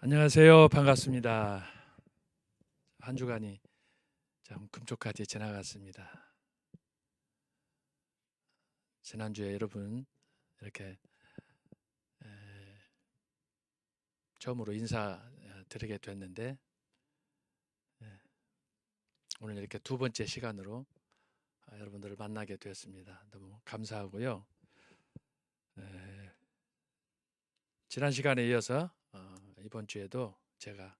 안녕하세요. 반갑습니다. 한 주간이 참 금쪽같이 지나갔습니다. 지난주에 여러분 이렇게 처음으로 인사 드리게 됐는데 오늘 이렇게 두 번째 시간으로 여러분들을 만나게 되었습니다. 너무 감사하고요. 지난 시간에 이어서 이번 주에도 제가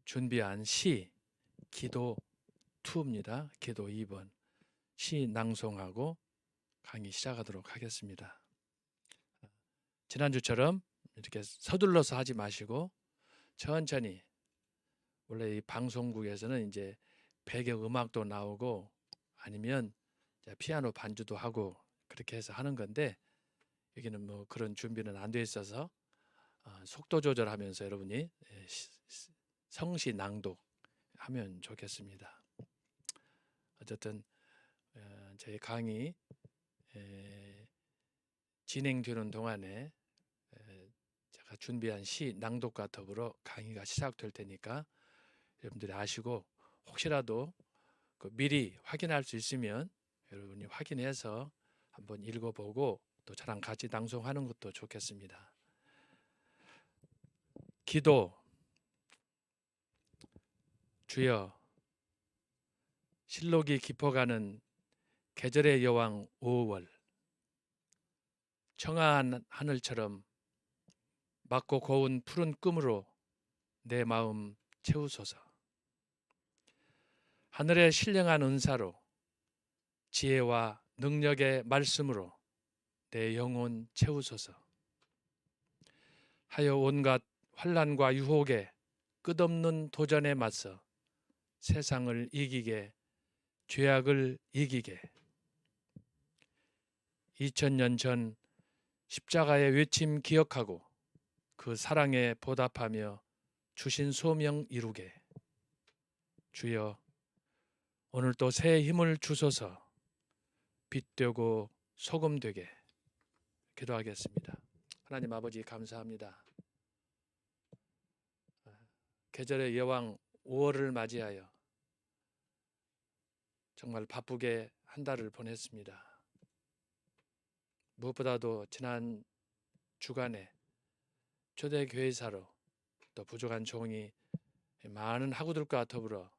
준비한 시 기도 2입니다. 기도 2번 시 낭송하고 강의 시작하도록 하겠습니다. 지난주처럼 이렇게 서둘러서 하지 마시고 천천히, 원래 이 방송국에서는 이제 배경 음악도 나오고 아니면 피아노 반주도 하고 그렇게 해서 하는 건데, 여기는 뭐 그런 준비는 안 돼 있어서 속도 조절하면서 여러분이 성시 낭독하면 좋겠습니다. 어쨌든 저희 강의 진행되는 동안에 제가 준비한 시 낭독과 더불어 강의가 시작될 테니까 여러분들이 아시고, 혹시라도 미리 확인할 수 있으면 여러분이 확인해서 한번 읽어보고 또 저랑 같이 낭송하는 것도 좋겠습니다. 기도. 주여, 실록이 깊어가는 계절의 여왕 5월, 청아한 하늘처럼 맑고 고운 푸른 꿈으로 내 마음 채우소서. 하늘의 신령한 은사로 지혜와 능력의 말씀으로 내 영혼 채우소서. 하여 온갖 환난과 유혹에 끝없는 도전에 맞서 세상을 이기게, 죄악을 이기게. 2000년 전 십자가의 외침 기억하고 그 사랑에 보답하며 주신 소명 이루게. 주여, 오늘 또 새 힘을 주소서. 빛되고 소금 되게. 기도하겠습니다. 하나님 아버지, 감사합니다. 계절의 여왕 5월을 맞이하여 정말 바쁘게 한 달을 보냈습니다. 무엇보다도 지난 주간에 초대교회사로 또 부족한 종이 많은 학우들과 더불어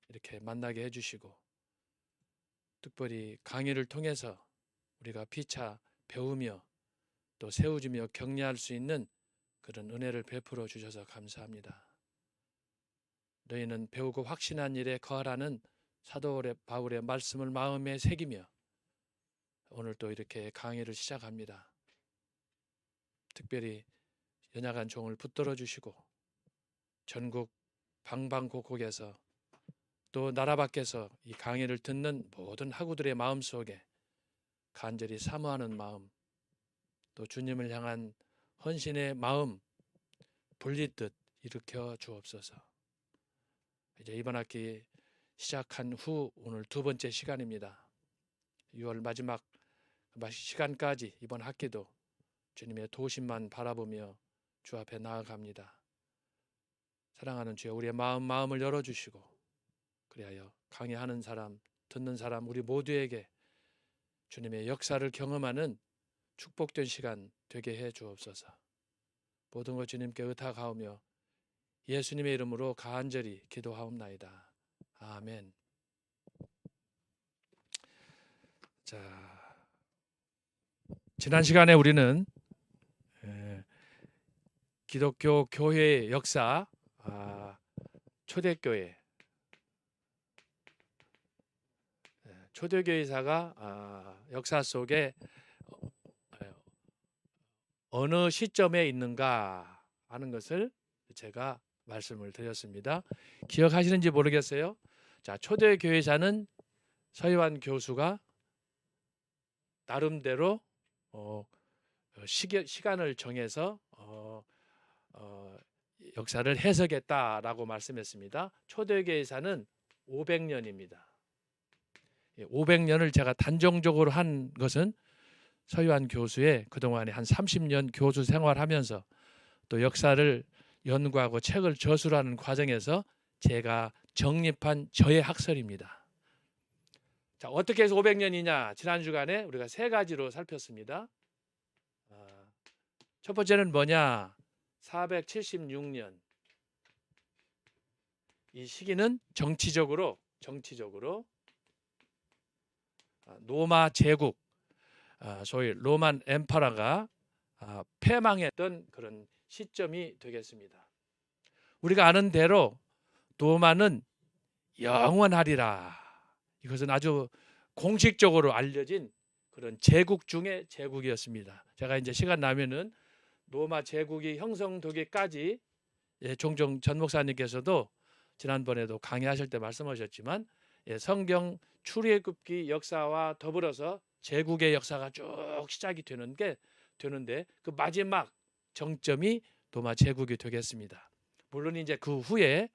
이렇게 만나게 해주시고, 특별히 강의를 통해서 우리가 피차 배우며 또 세워주며 격려할 수 있는 그런 은혜를 베풀어 주셔서 감사합니다. 너희는 배우고 확신한 일에 거하라는 사도 바울의 말씀을 마음에 새기며 오늘 또 이렇게 강의를 시작합니다. 특별히 연약한 종을 붙들어 주시고 전국 방방곡곡에서 또 나라 밖에서 이 강의를 듣는 모든 학우들의 마음속에 간절히 사모하는 마음, 또 주님을 향한 헌신의 마음 불리듯 일으켜 주옵소서. 이제 이번 학기 시작한 후 오늘 두 번째 시간입니다. 6월 마지막 시간까지 이번 학기도 주님의 도심만 바라보며 주 앞에 나아갑니다. 사랑하는 주여, 우리의 마음을 열어주시고 그리하여 강의하는 사람, 듣는 사람 우리 모두에게 주님의 역사를 경험하는 축복된 시간 되게 해 주옵소서. 모든 것 주님께 의탁하오며 예수님의 이름으로 간절히 기도하옵나이다. 아멘. 자, 지난 시간에 우리는 기독교 교회의 역사, 초대교회, 초대교회사가 역사 속에 어느 시점에 있는가 하는 것을 제가 말씀을 드렸습니다. 기억하시는지 모르겠어요. 자, 초대교회사는 서희환 교수가 나름대로 시간을 정해서 역사를 해석했다라고 말씀했습니다. 초대교회사는 500년입니다. 500년을 제가 단정적으로 한 것은 서희환 교수의 그동안에 한 30년 교수 생활하면서 또 역사를 연구하고 책을 저술하는 과정에서 제가 정립한 저의 학설입니다. 자, 어떻게 해서 500년이냐? 지난 주간에 우리가 세 가지로 살폈습니다. 첫 번째는 뭐냐? 476년. 이 시기는 정치적으로 로마 제국, 소위 로만 엠파라가 패망했던 그런 시점이 되겠습니다. 우리가 아는 대로 로마는 영원하리라. 이것은 아주 공식적으로 알려진 그런 제국 중의 제국이었습니다. 제가 이제 시간 나면은 로마 제국이 형성되기까지 종종 전 목사님께서도 지난번에도 강의하실 때 말씀하셨지만 성경 출애굽기 역사와 더불어서 제국의 역사가 쭉 시작이 되는데 그 마지막 정점이 로마 제국이 되겠습니다. 물론 이제 그 후에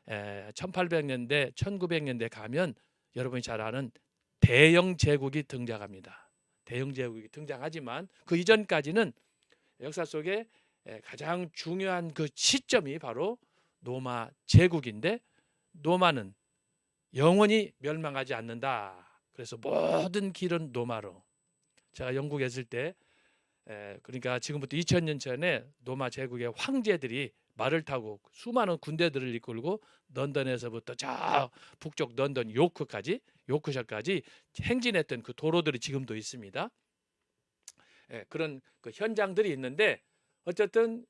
1800년대, 1900년대 가면 여러분이 잘 아는 대영 제국이 등장합니다. 대영 제국이 등장하지만 그 이전까지는 역사 속에 가장 중요한 그 시점이 바로 로마 제국인데, 로마는 영원히 멸망하지 않는다. 그래서 모든 길은 로마로. 제가 영국에 있을 때 그러니까 지금부터 2000년 전에 로마 제국의 황제들이 말을 타고 수많은 군대들을 이끌고 런던에서부터 저 북쪽 런던 요크셔까지 행진했던 그 도로들이 지금도 있습니다. 그런 그 현장들이 있는데, 어쨌든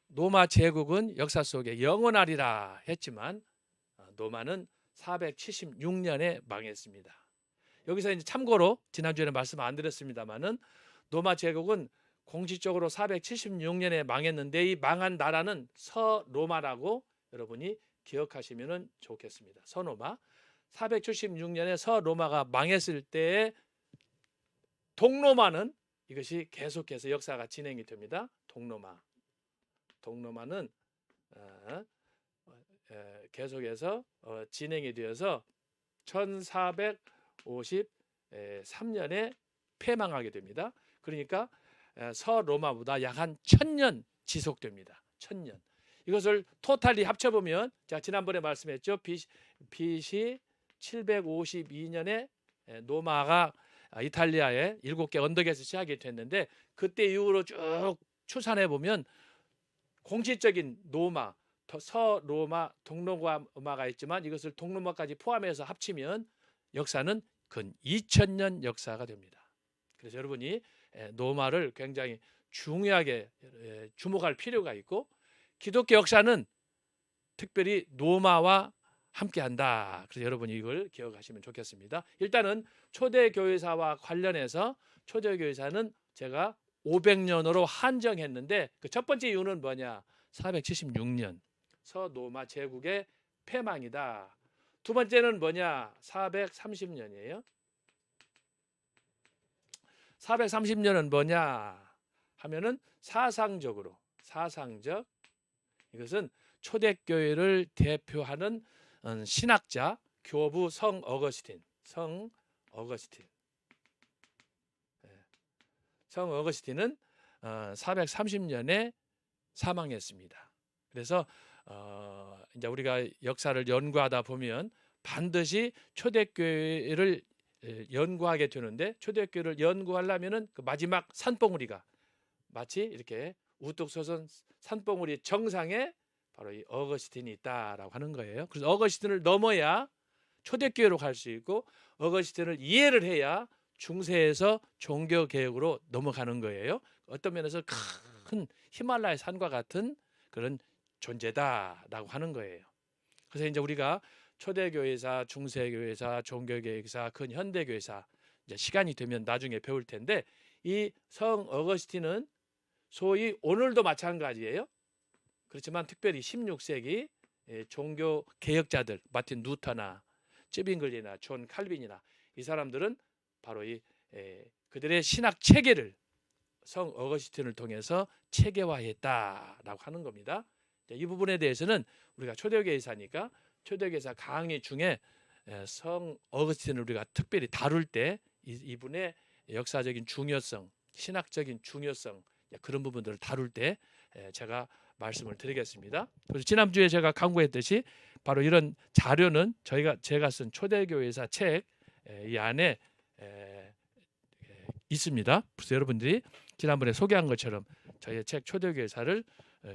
로마 제국은 역사 속에 영원하리라 했지만 로마는 476년에 망했습니다. 여기서 이제 참고로 지난주에는 말씀 안 드렸습니다만은 로마 제국은 공식적으로 476년에 망했는데 이 망한 나라는 서로마라고 여러분이 기억하시면 좋겠습니다. 서로마. 476년에 서로마가 망했을 때에 동로마는 이것이 계속해서 역사가 진행이 됩니다. 동로마는 계속해서 진행이 되어서 1453년에 폐망하게 됩니다. 그러니까 서로마보다 약 한 1000년 지속됩니다. 1000년. 이것을 토탈리 합쳐보면, 자, 지난번에 말씀했죠. BC 752년에 로마가 이탈리아의 7개 언덕에서 시작이 됐는데, 그때 이후로 쭉 추산해 보면 공식적인 로마, 서로마, 동로마가 있지만 이것을 동로마까지 포함해서 합치면 역사는 근 2000년 역사가 됩니다. 그래서 여러분이 로마를 굉장히 중요하게 주목할 필요가 있고, 기독교 역사는 특별히 로마와 함께한다. 그래서 여러분이 이걸 기억하시면 좋겠습니다. 일단은 초대교회사와 관련해서 초대교회사는 제가 500년으로 한정했는데, 그 첫 번째 이유는 뭐냐? 476년 서로마 제국의 패망이다. 두 번째는 뭐냐? 430년이에요. 430년은 뭐냐 하면은 사상적, 이것은 초대교회를 대표하는 신학자 교부 성 어거스틴. 성 어거스틴은 430년에 사망했습니다. 그래서 이제 우리가 역사를 연구하다 보면 반드시 초대교회를 연구하게 되는데, 초대교회를 연구하려면은 그 마지막 산봉우리가 마치 이렇게 우뚝 솟은 산봉우리 정상에 바로 이 어거스틴이 있다라고 하는 거예요. 그래서 어거스틴을 넘어야 초대교회로 갈 수 있고, 어거스틴을 이해를 해야 중세에서 종교개혁으로 넘어가는 거예요. 어떤 면에서 큰 히말라야 산과 같은 그런 존재다라고 하는 거예요. 그래서 이제 우리가 초대교회사, 중세교회사, 종교개혁사, 근현대교회사 이제 시간이 되면 나중에 배울 텐데, 이 성 어거스틴은 소위 오늘도 마찬가지예요. 그렇지만 특별히 16세기 종교 개혁자들, 마틴 루터나 쯔빙글리나 존 칼빈이나 이 사람들은 바로 이 그들의 신학 체계를 성 어거스틴을 통해서 체계화했다라고 하는 겁니다. 이 부분에 대해서는 우리가 초대교회사니까 초대교회사 강의 중에 성 어거스틴을 우리가 특별히 다룰 때 이분의 역사적인 중요성, 신학적인 중요성, 그런 부분들을 다룰 때 제가 말씀을 드리겠습니다. 그래서 지난주에 제가 강구했듯이 바로 이런 자료는 제가 쓴 초대교회사 책 이 안에 있습니다. 그래서 여러분들이 지난번에 소개한 것처럼 저희 책 초대교회사를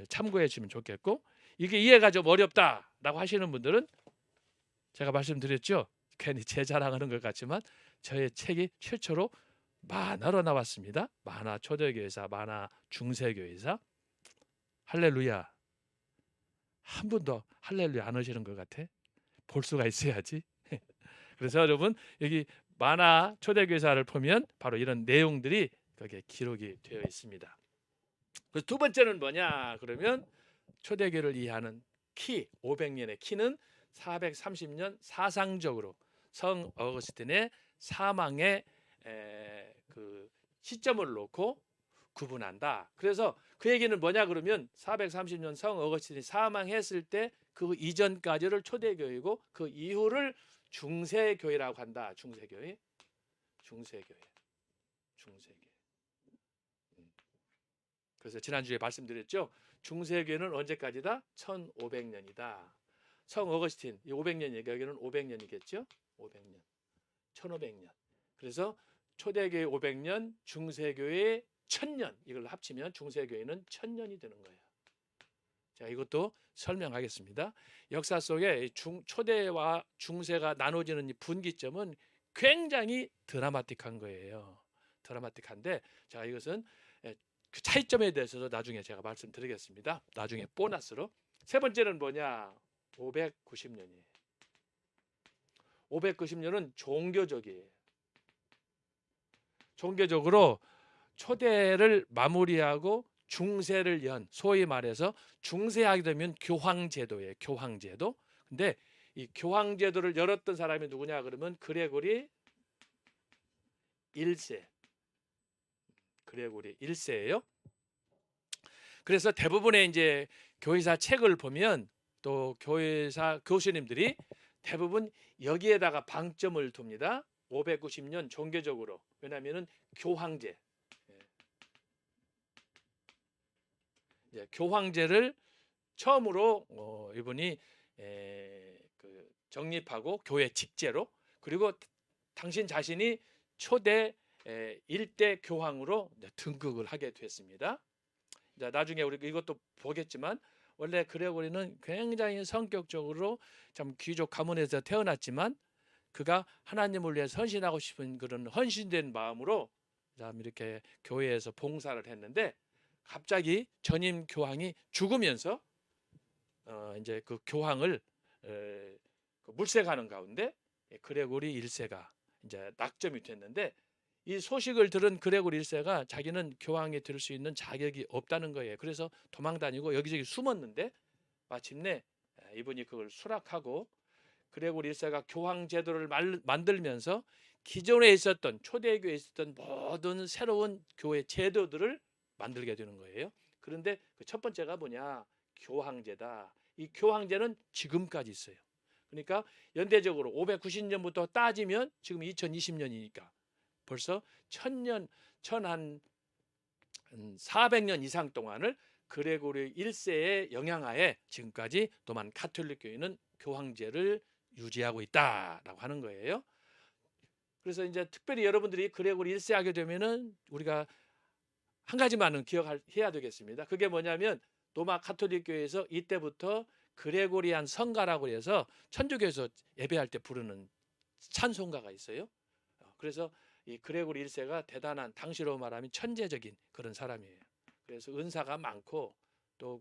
참고해 주시면 좋겠고, 이게 이해가 좀 어렵다라고 하시는 분들은 제가 말씀드렸죠. 괜히 제 자랑하는 것 같지만 저의 책이 최초로 만화로 나왔습니다. 만화 초대교회사, 만화 중세교회사. 할렐루야. 한 분도 할렐루야 안 하시는 것 같아. 볼 수가 있어야지. 그래서 여러분 여기 만화 초대교회사를 보면 바로 이런 내용들이 거기에 기록이 되어 있습니다. 그래서 두 번째는 뭐냐 그러면 초대교회를 이해하는 키, 500년의 키는 430년 사상적으로 성 어거스틴의 사망의 그 시점을 놓고 구분한다. 그래서 그 얘기는 뭐냐 그러면 430년 성 어거스틴이 사망했을 때 그 이전까지를 초대교회고 그 이후를 중세교회라고 한다. 중세교회. 그래서 지난주에 말씀드렸죠. 중세교회는 언제까지다? 1500년이다. 성 어거스틴, 이 500년이니까 여기는 500년이겠죠? 500년. 1500년. 그래서 초대교회 500년, 중세교회 1000년. 이걸 합치면 중세교회는 1000년이 되는 거예요. 자, 이것도 설명하겠습니다. 역사 속에 초대와 중세가 나눠지는 이 분기점은 굉장히 드라마틱한 거예요. 드라마틱한데, 자, 이것은 그 차이점에 대해서도 나중에 제가 말씀드리겠습니다. 나중에 보너스로. 세 번째는 뭐냐? 590년이에요. 590년은 종교적이에요. 종교적으로 초대를 마무리하고 중세를 연, 소위 말해서 중세하게 되면 교황제도예요. 교황제도. 근데 이 교황제도를 열었던 사람이 누구냐 그러면 그레고리 1세. 그레고리 1세예요. 그래서 대부분의 이제 교회사 책을 보면 또 교회사 교수님들이 대부분 여기에다가 방점을 둡니다. 590년 종교적으로. 왜냐하면은 교황제. 교황제를 처음으로 이분이 정립하고 교회 직제로, 그리고 당신 자신이 초대 1대 교황으로 등극을 하게 됐습니다. 나중에 우리 이것도 보겠지만 원래 그레고리는 굉장히 성격적으로 참 귀족 가문에서 태어났지만 그가 하나님을 위해 헌신하고 싶은 그런 헌신된 마음으로 이렇게 교회에서 봉사를 했는데, 갑자기 전임 교황이 죽으면서 이제 그 교황을 물색하는 가운데 그레고리 1세가 이제 낙점이 됐는데, 이 소식을 들은 그레고리 1세가 자기는 교황이 될 수 있는 자격이 없다는 거예요. 그래서 도망다니고 여기저기 숨었는데 마침내 이분이 그걸 수락하고 그레고리 1세가 교황 제도를 만들면서 기존에 있었던 초대교회에 있었던 모든 새로운 교회 제도들을 만들게 되는 거예요. 그런데 그 첫 번째가 뭐냐? 교황제다. 이 교황제는 지금까지 있어요. 그러니까 연대적으로 590년부터 따지면 지금 2020년이니까 벌써 1000년, 400년 이상 동안을 그레고리 1세의 영향하에 지금까지 로만 가톨릭 교회는 교황제를 유지하고 있다라고 하는 거예요. 그래서 이제 특별히 여러분들이 그레고리 1세 하게 되면은 우리가 한 가지만은 기억해야 되겠습니다. 그게 뭐냐면 로마 가톨릭 교회에서 이때부터 그레고리안 성가라고 해서 천주교에서 예배할 때 부르는 찬송가가 있어요. 그래서 이 그레고리 1세가 대단한, 당시로 말하면 천재적인 그런 사람이에요. 그래서 은사가 많고 또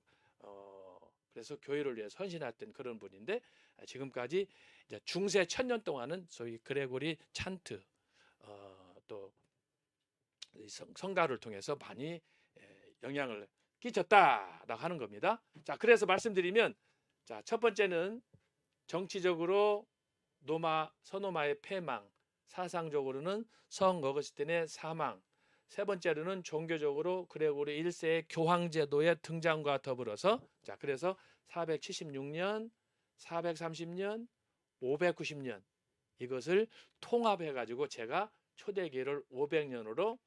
그래서 교회를 위해서 헌신했던 그런 분인데, 지금까지 이제 중세 1000년 동안은 소위 그레고리 찬트 또 성가를 통해서 많이 영향을 끼쳤다라고 하는 겁니다. 자, 그래서 말씀드리면, 자, 첫 번째는 정치적으로 서노마의 패망, 사상적으로는 성 어거스틴의 사망, 세 번째로는 종교적으로 그레고리 1세의 교황제도의 등장과 더불어서, 자, 그래서 476년, 430년, 590년 이것을 통합해 가지고 제가 초대교회를 500년으로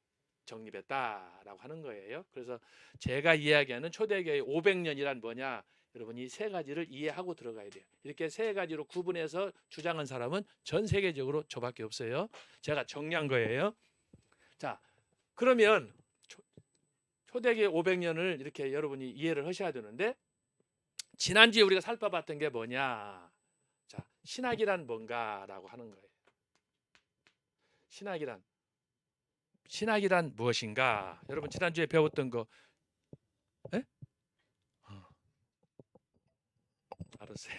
정립했다라고 하는 거예요. 그래서 제가 이야기하는 초대교회 500년이란 뭐냐? 여러분 이 세 가지를 이해하고 들어가야 돼요. 이렇게 세 가지로 구분해서 주장한 사람은 전 세계적으로 저밖에 없어요. 제가 정리한 거예요. 자, 그러면 초대교회 500년을 이렇게 여러분이 이해를 하셔야 되는데 지난주에 우리가 살펴봤던 게 뭐냐? 자, 신학이란 뭔가라고 하는 거예요. 신학이란 무엇인가? 여러분 지난주에 배웠던 거 에? 알았어요.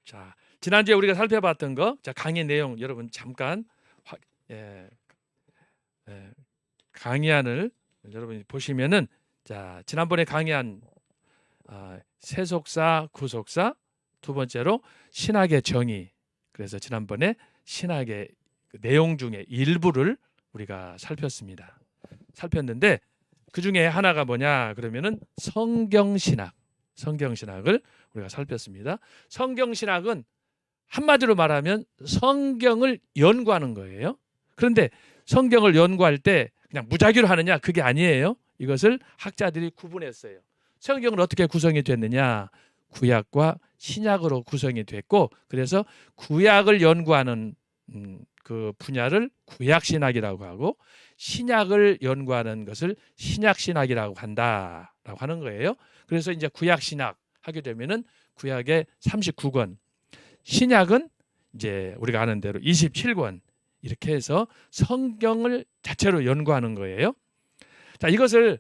자, 지난주에 우리가 살펴봤던 거, 자 강의 내용 여러분 잠깐 강의안을 여러분이 보시면은 자 지난번에 강의한 세속사, 구속사, 두 번째로 신학의 정의. 그래서 지난번에 신학의 내용 중에 일부를 우리가 살폈는데 그 중에 하나가 뭐냐 그러면은 성경신학을 우리가 살폈습니다. 성경신학은 한마디로 말하면 성경을 연구하는 거예요. 그런데 성경을 연구할 때 그냥 무작위로 하느냐 그게 아니에요. 이것을 학자들이 구분했어요. 성경은 어떻게 구성이 됐느냐? 구약과 신약으로 구성이 됐고 그래서 구약을 연구하는 그 분야를 구약신학이라고 하고 신약을 연구하는 것을 신약신학이라고 한다라고 하는 거예요. 그래서 이제 구약신학 하게 되면은 구약의 39권, 신약은 이제 우리가 아는 대로 27권 이렇게 해서 성경을 자체로 연구하는 거예요. 자, 이것을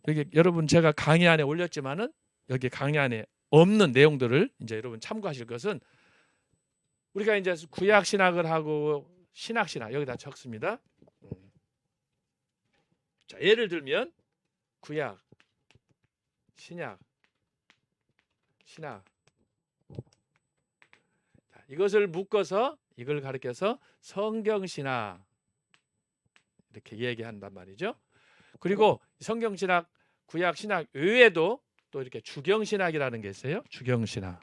여기 여러분 제가 강의 안에 올렸지만은 여기 강의 안에 없는 내용들을 이제 여러분 참고하실 것은 우리가 이제 구약 신학을 하고 신학 여기다 적습니다. 자, 예를 들면 구약, 신약. 자, 이것을 묶어서 이걸 가리켜서 성경신학 이렇게 얘기한단 말이죠. 그리고 성경신학, 구약신학 외에도 또 이렇게 주경신학이라는 게 있어요. 주경신학.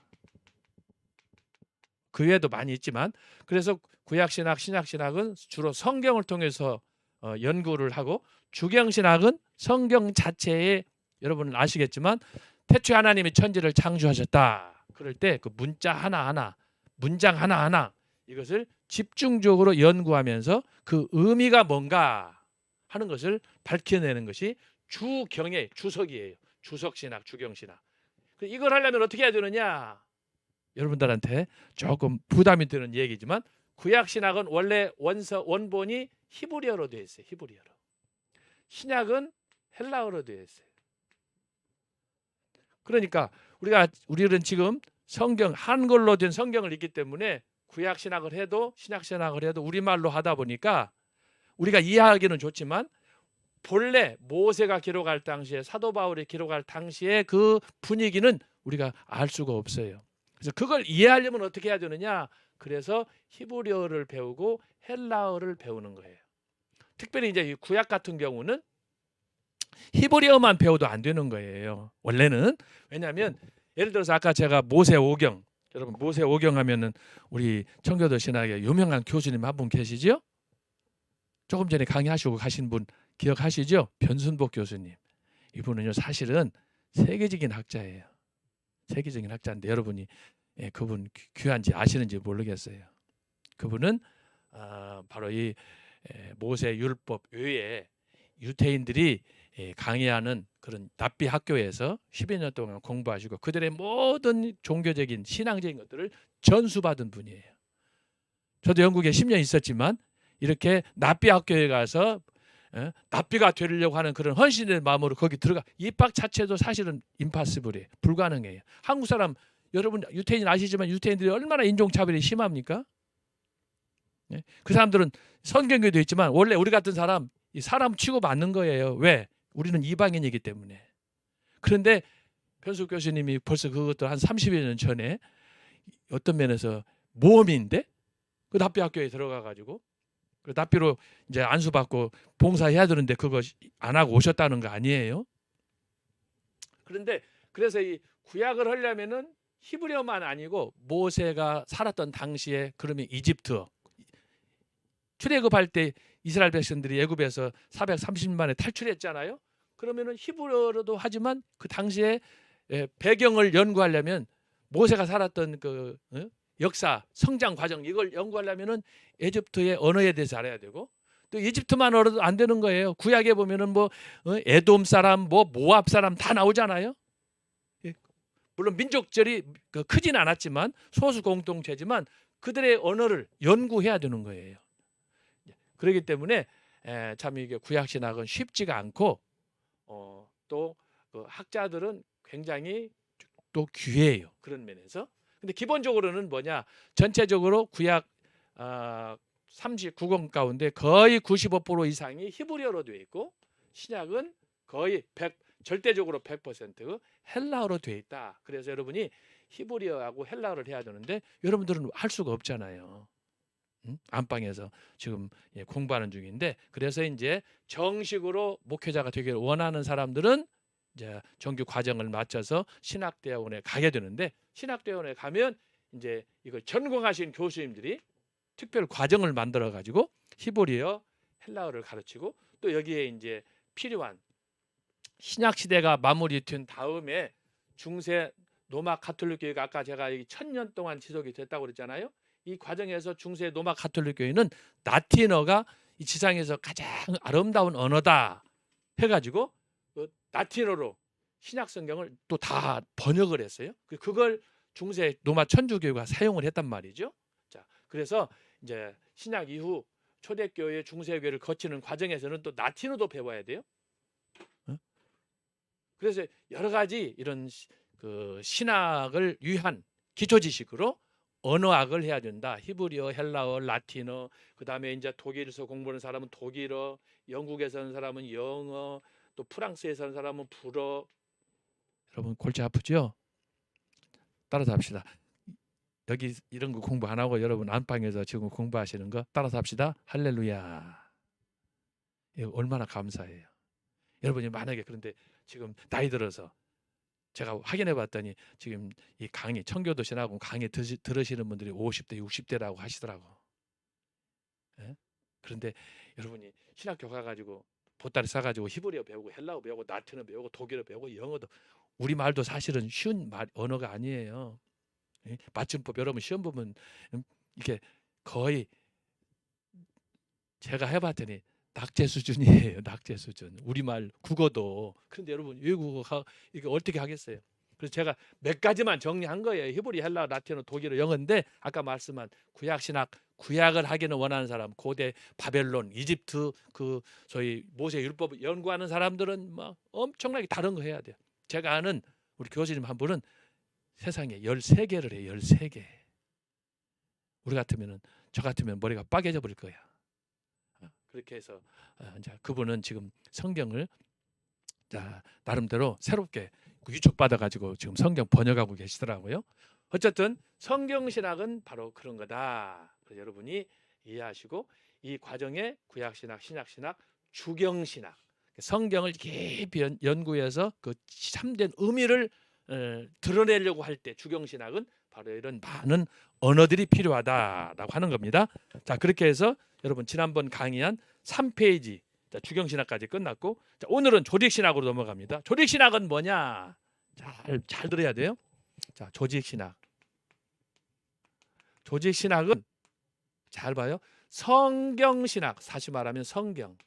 그 외에도 많이 있지만 그래서 구약신학, 신약신학은 주로 성경을 통해서 연구를 하고 주경신학은 성경 자체에 여러분 아시겠지만 태초에 하나님이 천지를 창조하셨다. 그럴 때 그 문자 하나하나, 문장 하나하나 이것을 집중적으로 연구하면서 그 의미가 뭔가 하는 것을 밝혀내는 것이 주경의 주석이에요. 주석신학, 주경신학. 이걸 하려면 어떻게 해야 되느냐? 여러분들한테 조금 부담이 되는 얘기지만 구약신학은 원래 원본이 히브리어로 되어 있어요. 히브리어로. 신약은 헬라어로 되어 있어요. 그러니까 우리는 지금 성경 한글로 된 성경을 읽기 때문에 구약신학을 해도 신약신학을 해도 우리말로 하다 보니까 우리가 이해하기는 좋지만 본래 모세가 기록할 당시에 사도 바울이 기록할 당시에 그 분위기는 우리가 알 수가 없어요. 그래서 그걸 이해하려면 어떻게 해야 되느냐? 그래서 히브리어를 배우고 헬라어를 배우는 거예요. 특별히 이제 구약 같은 경우는 히브리어만 배워도 안 되는 거예요. 원래는. 왜냐하면 예를 들어서 아까 제가 모세오경, 여러분 모세오경 하면은 우리 청교도 신학의 유명한 교수님 한 분 계시죠? 조금 전에 강의하시고 가신 분 기억하시죠? 변순복 교수님. 이분은요 사실은 세계적인 학자예요. 세계적인 학자인데 여러분이 그분 귀한지 아시는지 모르겠어요. 그분은 바로 이 모세 율법 외에 유태인들이 강의하는 그런 납비 학교에서 10여 년 동안 공부하시고 그들의 모든 종교적인 신앙적인 것들을 전수받은 분이에요. 저도 영국에 10년 있었지만 이렇게 납비 학교에 가서 납비가 되려고 하는 그런 헌신의 마음으로 거기 들어가 입학 자체도 사실은 임파서블이에요. 불가능해요. 한국 사람 여러분 유태인 아시지만 유태인들이 얼마나 인종차별이 심합니까? 그 사람들은 성경에도 있지만 원래 우리 같은 사람 취급받는 거예요. 왜? 우리는 이방인이기 때문에. 그런데 변수 교수님이 벌써 그것도 한 30여 년 전에 어떤 면에서 모험인데 그 납비 학교에 들어가 가지고 그 납비로 이제 안수받고 봉사해야 되는데 그거 안 하고 오셨다는 거 아니에요? 그런데 그래서 이 구약을 하려면은 히브리어만 아니고 모세가 살았던 당시에 그러면 이집트 출애굽할 때 이스라엘 백성들이 애굽에서 430년 만에 탈출했잖아요. 그러면은 히브리어로도 하지만 그 당시에 배경을 연구하려면 모세가 살았던 그 역사, 성장 과정 이걸 연구하려면은 에집트의 언어에 대해서 알아야 되고 또 이집트만 알아도 안 되는 거예요. 구약에 보면은 뭐 에돔 사람, 뭐 모압 사람 다 나오잖아요. 물론 민족절이 크진 않았지만 소수 공동체지만 그들의 언어를 연구해야 되는 거예요. 그렇기 때문에 참 이게 구약 신학은 쉽지가 않고 또 그 학자들은 굉장히 또 귀해요. 그런 면에서. 근데 기본적으로는 뭐냐? 전체적으로 구약 39권 가운데 거의 95% 이상이 히브리어로 되어 있고 신약은 거의 절대적으로 100% 헬라어로 되어 있다. 그래서 여러분이 히브리어하고 헬라어를 해야 되는데 여러분들은 할 수가 없잖아요. 안방에서 지금 공부하는 중인데 그래서 이제 정식으로 목회자가 되기를 원하는 사람들은 이제 정규 과정을 마쳐서 신학대학원에 가게 되는데 신학대학원에 가면 이제 이걸 전공하신 교수님들이 특별 과정을 만들어 가지고 히브리어, 헬라어를 가르치고 또 여기에 이제 필요한 신약 시대가 마무리된 다음에 중세 로마 가톨릭 교회가 아까 제가 1000년 동안 지속이 됐다고 그랬잖아요. 이 과정에서 중세 로마 가톨릭 교회는 라틴어가 이 지상에서 가장 아름다운 언어다 해가지고 라틴어로 신약 성경을 또 다 번역을 했어요. 그걸 중세 로마 천주교회가 사용을 했단 말이죠. 자, 그래서 이제 신약 이후 초대교회 중세교회를 거치는 과정에서는 또 라틴어도 배워야 돼요. 그래서 여러 가지 이런 그 신학을 위한 기초 지식으로 언어학을 해야 된다. 히브리어, 헬라어, 라틴어, 그다음에 이제 독일에서 공부하는 사람은 독일어, 영국에서 하는 사람은 영어, 또 프랑스에서 하는 사람은 불어. 여러분 골치 아프죠? 따라서 합시다. 여기 이런 거 공부 안 하고 여러분 안방에서 지금 공부하시는 거 따라서 합시다. 할렐루야. 이거 얼마나 감사해요. 여러분이 만약에 그런데 지금 나이 들어서 제가 확인해 봤더니 지금 이 강의 청교도 신학원 강의 들으시는 분들이 50대 60대라고 하시더라고. 예? 그런데 여러분이 신학교 가가지고 보따리 싸가지고 히브리어 배우고 헬라어 배우고 라틴어 배우고 독일어 배우고 영어도 우리 말도 사실은 쉬운 언어가 아니에요. 예? 맞춤법 여러분 시험 보면 이게 거의 제가 해봤더니 낙제 수준이에요. 낙제 수준. 우리말 국어도. 그런데 여러분 외국어가 이게 어떻게 하겠어요? 그래서 제가 몇 가지만 정리한 거예요. 히브리, 헬라, 라틴어, 독일어, 영어인데 아까 말씀한 구약 신학 구약을 하기는 원하는 사람, 고대 바벨론, 이집트 그 저희 모세 율법 연구하는 사람들은 막 엄청나게 다른 거 해야 돼요. 제가 아는 우리 교수님 한 분은 세상에 13개를 해요. 13개. 우리 같으면은 저 같으면 머리가 빠개져 버릴 거야. 그렇게 해서 이제 그분은 지금 성경을 나름대로 새롭게 유축받아 가지고 지금 성경 번역하고 계시더라고요. 어쨌든 성경 신학은 바로 그런 거다. 그래서 여러분이 이해하시고 이 과정에 구약 신학, 신약 신학, 주경 신학, 성경을 깊이 연구해서 그 참된 의미를 드러내려고 할 때 주경 신학은 바로 이런 많은 언어들이 필요하다라고 하는 겁니다. 자, 그렇게 해서 여러분 지난번 강의한 3페이지 주경신학까지 끝났고 자, 오늘은 조직신학으로 넘어갑니다. 조직신학은 뭐냐? 잘 들어야 돼요. 자, 조직신학. 조직신학은 잘 봐요. 성경신학, 다시 말하면 성경.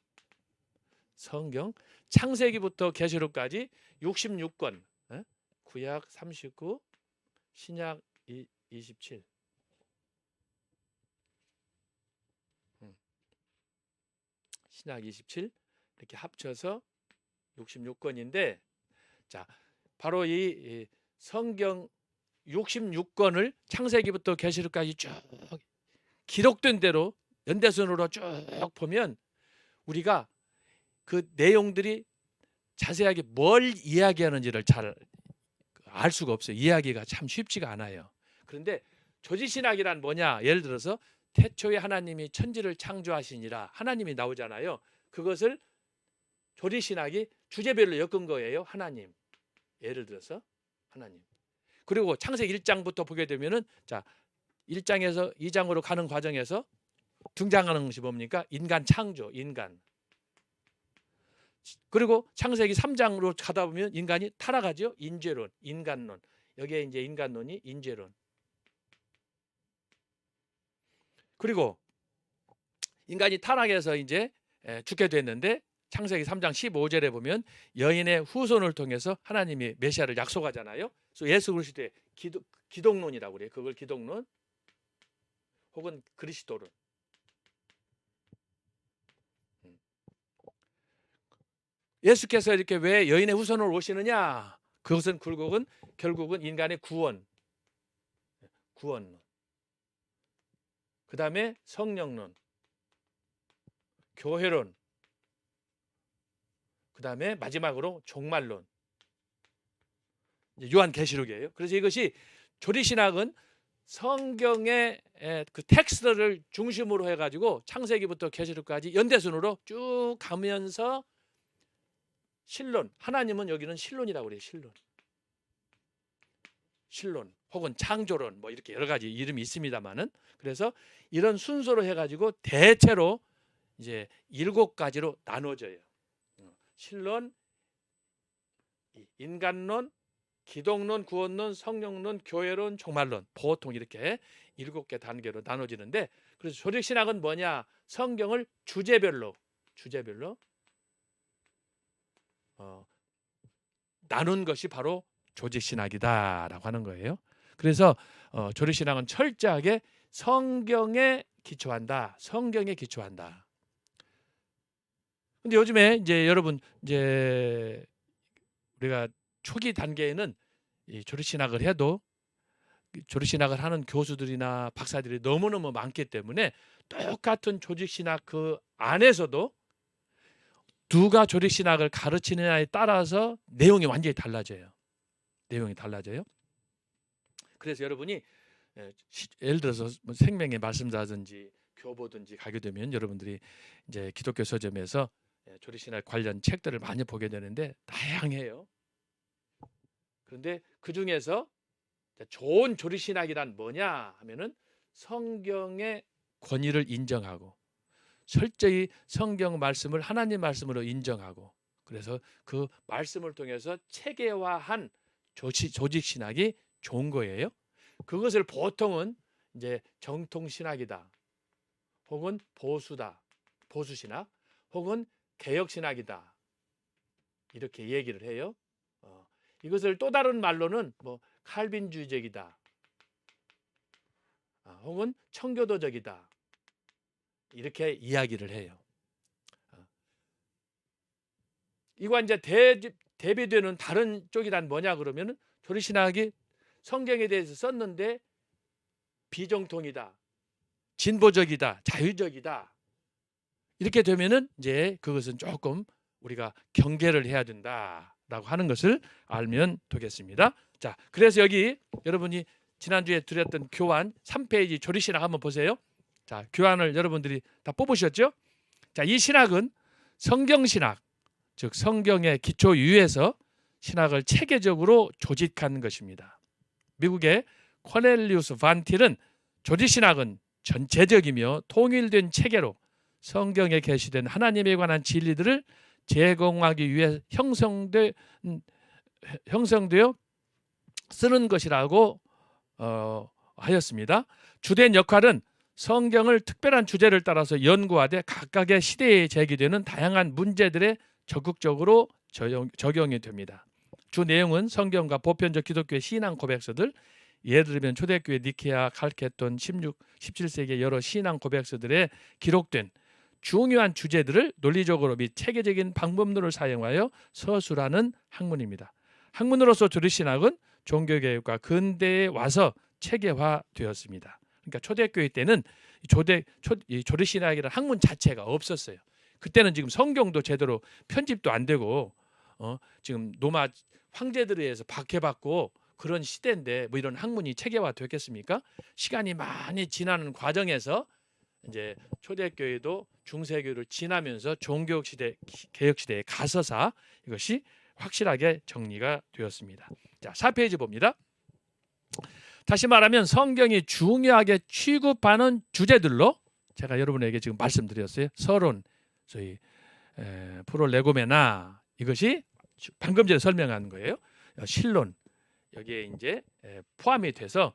창세기부터 계시록까지 66권. 구약 39, 신약 27. 신약 27 이렇게 합쳐서 66권인데 자, 바로 이 성경 66권을 창세기부터 계시록까지 쭉 기록된 대로 연대선으로 쭉 보면 우리가 그 내용들이 자세하게 뭘 이야기하는지를 잘 알 수가 없어요. 이야기가 참 쉽지가 않아요. 그런데 조직신학이란 뭐냐? 예를 들어서 태초에 하나님이 천지를 창조하시니라 하나님이 나오잖아요. 그것을 조직신학이 주제별로 엮은 거예요. 하나님. 예를 들어서 하나님. 그리고 창세기 1장부터 보게 되면은 자 1장에서 2장으로 가는 과정에서 등장하는 것이 뭡니까? 인간 창조, 인간. 그리고 창세기 3장으로 가다 보면 인간이 타락하죠. 인죄론, 인간론. 여기에 이제 인간론이 인죄론. 그리고 인간이 타락해서 이제 죽게 됐는데 창세기 3장 15절에 보면 여인의 후손을 통해서 하나님이 메시아를 약속하잖아요. 그래서 예수 그리스도의 기독론이라고 그래요. 그걸 기독론 혹은 그리스도론. 예수께서 이렇게 왜 여인의 후손으로 오시느냐? 그것은 결국은 인간의 구원. 그 다음에 성령론, 교회론, 그 다음에 마지막으로 종말론. 요한계시록이에요. 그래서 이것이 조리신학은 성경의 그 텍스트를 중심으로 해가지고 창세기부터 계시록까지 연대순으로 쭉 가면서 신론, 하나님은 여기는 신론이라고 그래요. 신론 혹은 창조론 뭐 이렇게 여러 가지 이름이 있습니다만은, 그래서 이런 순서로 해가지고 대체로 이제 7가지로 나눠져요. 신론, 인간론, 기독론, 구원론, 성령론, 교회론, 종말론, 보통 이렇게 7개 단계로 나눠지는데, 그래서 조직신학은 뭐냐? 성경을 주제별로 나눈 것이 바로 조직신학이다라고 하는 거예요. 그래서 조직신학은 철저하게 성경에 기초한다. 근데 요즘에 이제 여러분 이제 우리가 초기 단계에는 이 조리신학을 해도 조리신학을 하는 교수들이나 박사들이 너무너무 많기 때문에 똑같은 조직신학 그 안에서도 누가 조직신학을 가르치느냐에 따라서 내용이 완전히 달라져요. 그래서 여러분이 예를 들어서 뭐 생명의 말씀자든지 교보든지 가게 되면 여러분들이 이제 기독교 서점에서 조리신학 관련 책들을 많이 보게 되는데 다양해요. 그런데 그 중에서 좋은 조리신학이란 뭐냐 하면은 성경의 권위를 인정하고 철저히 성경 말씀을 하나님 말씀으로 인정하고, 그래서 그 말씀을 통해서 체계화한 조직신학이 좋은 거예요. 그것을 보통은 이제 정통신학이다, 혹은 보수신학, 혹은 개혁신학이다 이렇게 얘기를 해요. 이것을 또 다른 말로는 뭐 칼빈주의적이다, 혹은 청교도적이다 이렇게 이야기를 해요. 이와 이제 대비되는 다른 쪽이란 뭐냐 그러면은 조리신학이 성경에 대해서 썼는데 비정통이다, 진보적이다, 자유적이다 이렇게 되면은 이제 그것은 조금 우리가 경계를 해야 된다라고 하는 것을 알면 되겠습니다. 자, 그래서 여기 여러분이 지난주에 드렸던 교환 3페이지 조리신학 한번 보세요. 자, 교환을 여러분들이 다 뽑으셨죠? 자, 이 신학은 성경신학, 즉 성경의 기초 위에서 신학을 체계적으로 조직한 것입니다. 미국의 코넬리우스 반틸은 조직신학은 전체적이며 통일된 체계로 성경에 게시된 하나님에 관한 진리들을 제공하기 위해 형성되어 쓰는 것이라고 하였습니다. 주된 역할은 성경을 특별한 주제를 따라서 연구하되 각각의 시대에 제기되는 다양한 문제들에 적극적으로 적용이 됩니다. 주 내용은 성경과 보편적 기독교의 신앙 고백서들, 예를 들면 초대교회 니케아, 칼케돈, 17세기의 여러 신앙 고백서들에 기록된 중요한 주제들을 논리적으로 및 체계적인 방법론을 사용하여 서술하는 학문입니다. 학문으로서 조리신학은 종교개혁과 근대에 와서 체계화되었습니다. 그러니까 초대교회 때는 조리신학이라는 학문 자체가 없었어요. 그때는 지금 성경도 제대로 편집도 안 되고 지금 로마 황제들에 의해서 박해받고 그런 시대인데 뭐 이런 학문이 체계화됐겠습니까? 시간이 많이 지나는 과정에서 이제 초대교회도 중세교회를 지나면서 종교시대, 개혁시대의 가서사 이것이 확실하게 정리가 되었습니다. 자, 4페이지 봅니다. 다시 말하면 성경이 중요하게 취급하는 주제들로 제가 여러분에게 지금 말씀드렸어요. 서론, 저희 프롤레고메나, 이것이 방금 전에 설명한 거예요. 신론, 여기에 이제 포함이 돼서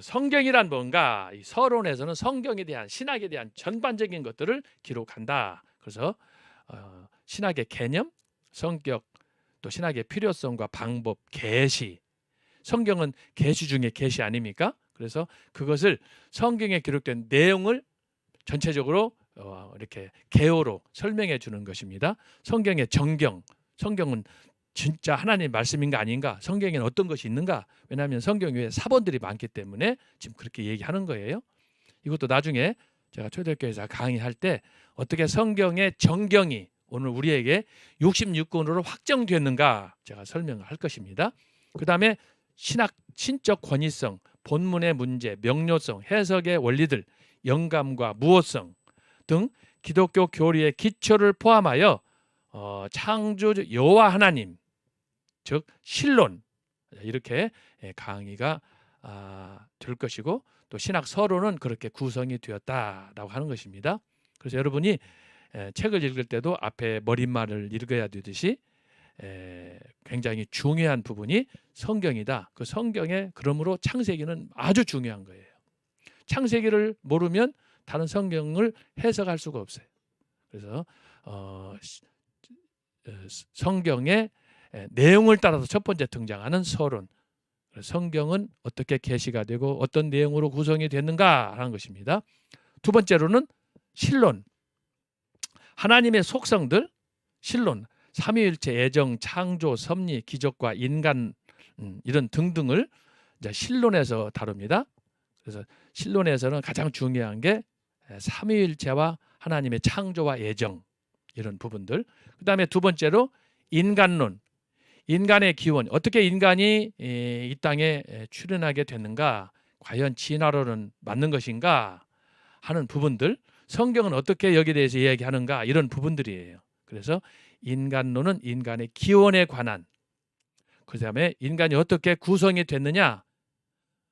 성경이란 뭔가, 이 서론에서는 성경에 대한, 신학에 대한 전반적인 것들을 기록한다. 그래서 신학의 개념, 성격, 또 신학의 필요성과 방법, 계시. 성경은 계시 중에 계시 아닙니까? 그래서 그것을, 성경에 기록된 내용을 전체적으로 이렇게 개요로 설명해 주는 것입니다. 성경의 정경, 성경은 진짜 하나님 말씀인가 아닌가, 성경에는 어떤 것이 있는가, 왜냐하면 성경 외에 사본들이 많기 때문에 지금 그렇게 얘기하는 거예요. 이것도 나중에 제가 초대교회에서 강의할 때 어떻게 성경의 정경이 오늘 우리에게 66권으로 확정됐는가 제가 설명할 것입니다. 그 다음에 신적 권위성, 본문의 문제, 명료성, 해석의 원리들, 영감과 무호성 등 기독교 교리의 기초를 포함하여 창조주 여호와 하나님, 즉 신론, 이렇게 강의가 될 것이고, 또 신학 서론은 그렇게 구성이 되었다라고 하는 것입니다. 그래서 여러분이 책을 읽을 때도 앞에 머릿말을 읽어야 되듯이 굉장히 중요한 부분이 성경이다. 그 성경에, 그러므로 창세기는 아주 중요한 거예요. 창세기를 모르면 다른 성경을 해석할 수가 없어요. 그래서 성경의 내용을 따라서 첫 번째 등장하는 서론, 성경은 어떻게 계시가 되고 어떤 내용으로 구성이 됐는가 하는 것입니다. 두 번째로는 신론, 하나님의 속성들, 신론, 삼위일체, 애정, 창조, 섭리, 기적과 인간, 이런 등등을 이제 신론에서 다룹니다. 그래서 신론에서는 가장 중요한 게 삼위일체와 하나님의 창조와 애정, 이런 부분들. 그 다음에 두 번째로 인간론, 인간의 기원, 어떻게 인간이 이 땅에 출현하게 됐는가, 과연 진화론은 맞는 것인가 하는 부분들, 성경은 어떻게 여기에 대해서 이야기하는가, 이런 부분들이에요. 그래서 인간론은 인간의 기원에 관한, 그 다음에 인간이 어떻게 구성이 됐느냐,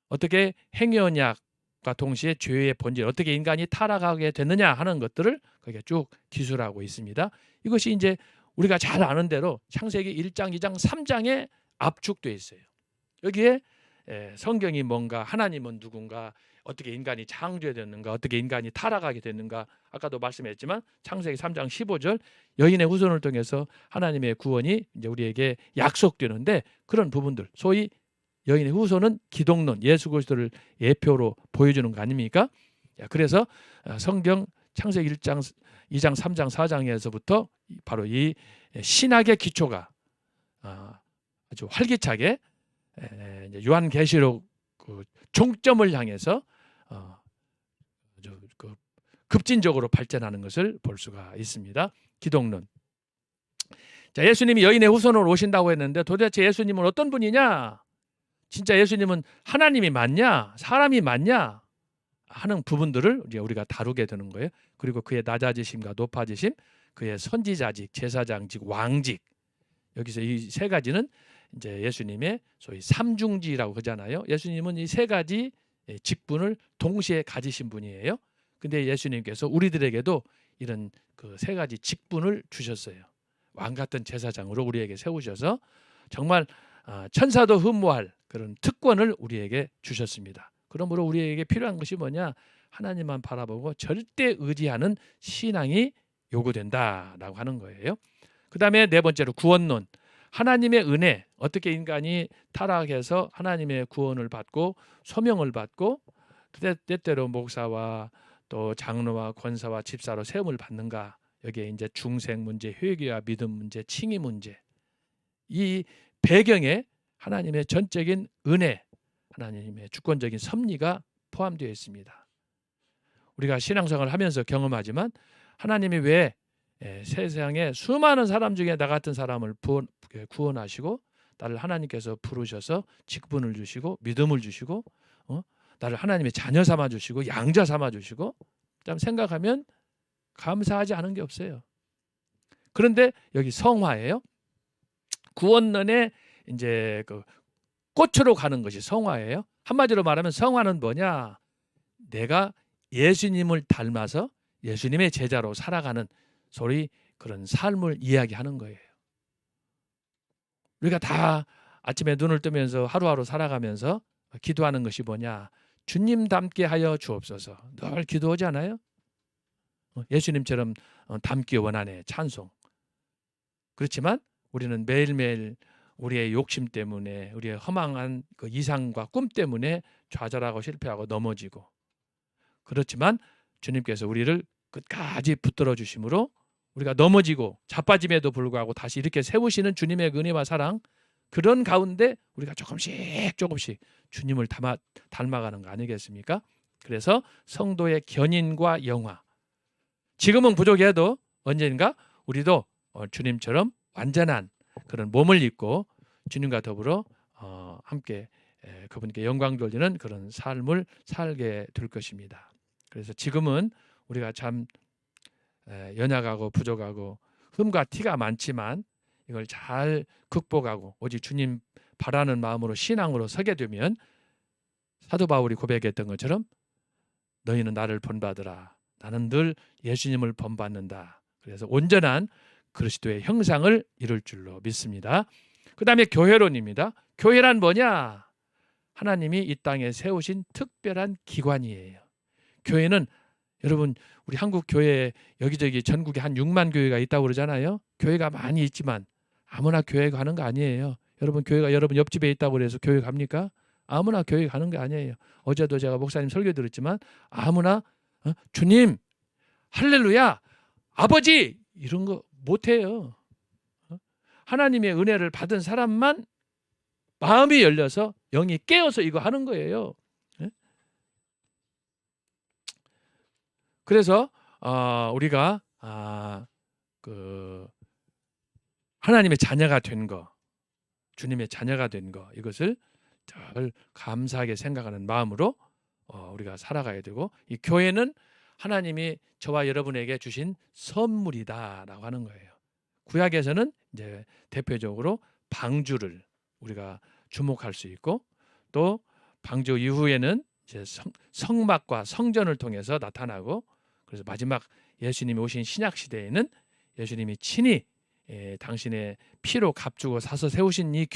어떻게 행위언약과 동시에 죄의 본질, 어떻게 인간이 타락하게 됐느냐 하는 것들을 거기에 쭉 기술하고 있습니다. 이것이 이제 우리가 잘 아는 대로 창세기 1장, 2장, 3장에 압축되어 있어요. 여기에 성경이 뭔가, 하나님은 누군가, 어떻게 인간이 창조되었는가, 어떻게 인간이 타락하게 됐는가, 아까도 말씀했지만 창세기 3장 15절 여인의 후손을 통해서 하나님의 구원이 이제 우리에게 약속되는데, 그런 부분들, 소위 여인의 후손은 기독론, 예수 그리스도를 예표로 보여주는 거 아닙니까? 그래서 성경 창세기 1장, 2장, 3장, 4장에서부터 바로 이 신학의 기초가 아주 활기차게 요한계시록 그 종점을 향해서 급진적으로 발전하는 것을 볼 수가 있습니다. 기독론. 자, 예수님이 여인의 후손으로 오신다고 했는데 도대체 예수님은 어떤 분이냐? 진짜 예수님은 하나님이 맞냐? 사람이 맞냐? 하는 부분들을 우리가 다루게 되는 거예요. 그리고 그의 낮아지심과 높아지심, 그의 선지자직, 제사장직, 왕직, 여기서 이 세 가지는 이제 예수님의 소위 삼중지라고 하잖아요. 예수님은 이 세 가지 직분을 동시에 가지신 분이에요. 근데 예수님께서 우리들에게도 이런 그 세 가지 직분을 주셨어요. 왕 같은 제사장으로 우리에게 세우셔서 정말 천사도 흠모할 그런 특권을 우리에게 주셨습니다. 그러므로 우리에게 필요한 것이 뭐냐? 하나님만 바라보고 절대 의지하는 신앙이 요구된다라고 하는 거예요. 그 다음에 네 번째로 구원론, 하나님의 은혜, 어떻게 인간이 타락해서 하나님의 구원을 받고 소명을 받고 때때로 목사와 또 장로와 권사와 집사로 세움을 받는가, 여기에 이제 중생 문제, 회개와 믿음 문제, 칭의 문제, 이 배경에 하나님의 전적인 은혜, 하나님의 주권적인 섭리가 포함되어 있습니다. 우리가 신앙생활을 하면서 경험하지만 하나님이 왜 세상에 수많은 사람 중에 나 같은 사람을 구원하시고 나를 하나님께서 부르셔서 직분을 주시고 믿음을 주시고 나를 하나님의 자녀 삼아 주시고 양자 삼아 주시고, 그다음 생각하면 감사하지 않은 게 없어요. 그런데 여기 성화예요. 구원론의 이제 그 꽃으로 가는 것이 성화예요. 한마디로 말하면 성화는 뭐냐? 내가 예수님을 닮아서 예수님의 제자로 살아가는 소리 그런 삶을 이야기하는 거예요. 우리가 다 아침에 눈을 뜨면서 하루하루 살아가면서 기도하는 것이 뭐냐? 주님 닮게 하여 주옵소서. 늘 기도하지 않아요? 예수님처럼 닮기 원하네. 찬송. 그렇지만 우리는 매일매일 우리의 욕심 때문에 우리의 허망한 그 이상과 꿈 때문에 좌절하고 실패하고 넘어지고, 그렇지만 주님께서 우리를 끝까지 붙들어 주심으로 우리가 넘어지고 자빠짐에도 불구하고 다시 이렇게 세우시는 주님의 사랑, 그런 가운데 우리가 조금씩 주님을 닮아가는 거 아니겠습니까? 그래서 성도의 견인과 영화, 지금은 부족해도 언젠가 우리도 주님처럼 완전한 그런 몸을 입고 주님과 더불어 함께 그분께 영광 돌리는 그런 삶을 살게 될 것입니다. 그래서 지금은 우리가 참 연약하고 부족하고 흠과 티가 많지만 이걸 잘 극복하고 오직 주님 바라는 마음으로 신앙으로 서게 되면 사도 바울이 고백했던 것처럼 너희는 나를 본받으라. 나는 늘 예수님을 본받는다. 그래서 온전한 그리스도의 형상을 이룰 줄로 믿습니다. 그 다음에 교회론입니다. 교회란 뭐냐? 하나님이 이 땅에 세우신 특별한 기관이에요. 교회는 여러분, 우리 한국 교회 여기저기 전국에 한 6만 교회가 있다고 그러잖아요. 교회가 많이 있지만 아무나 교회 가는 거 아니에요. 여러분, 교회가 여러분 옆집에 있다고 그래서 교회 갑니까? 아무나 교회 가는 게 아니에요. 어제도 제가 목사님 설교 들었지만 아무나 주님, 할렐루야, 아버지 이런 거 못해요. 하나님의 은혜를 받은 사람만 마음이 열려서 영이 깨어서 이거 하는 거예요. 그래서 우리가 그 하나님의 자녀가 된 거, 주님의 자녀가 된 거, 이것을 늘 감사하게 생각하는 마음으로 우리가 살아가야 되고, 이 교회는 하나님이 저와 여러분에게 주신 선물이다라고 하는 거예요. 구약에서는 이제 대표적으로 방주를 우리가 주목할 수 있고, 또 방주 이후에는 이제 성막과 성전을 통해서 나타나고, 그래서 마지막 예수님이 오신 신약 시대에는 예수님이 친히 당신의 피로 값주고 사서 세우신 이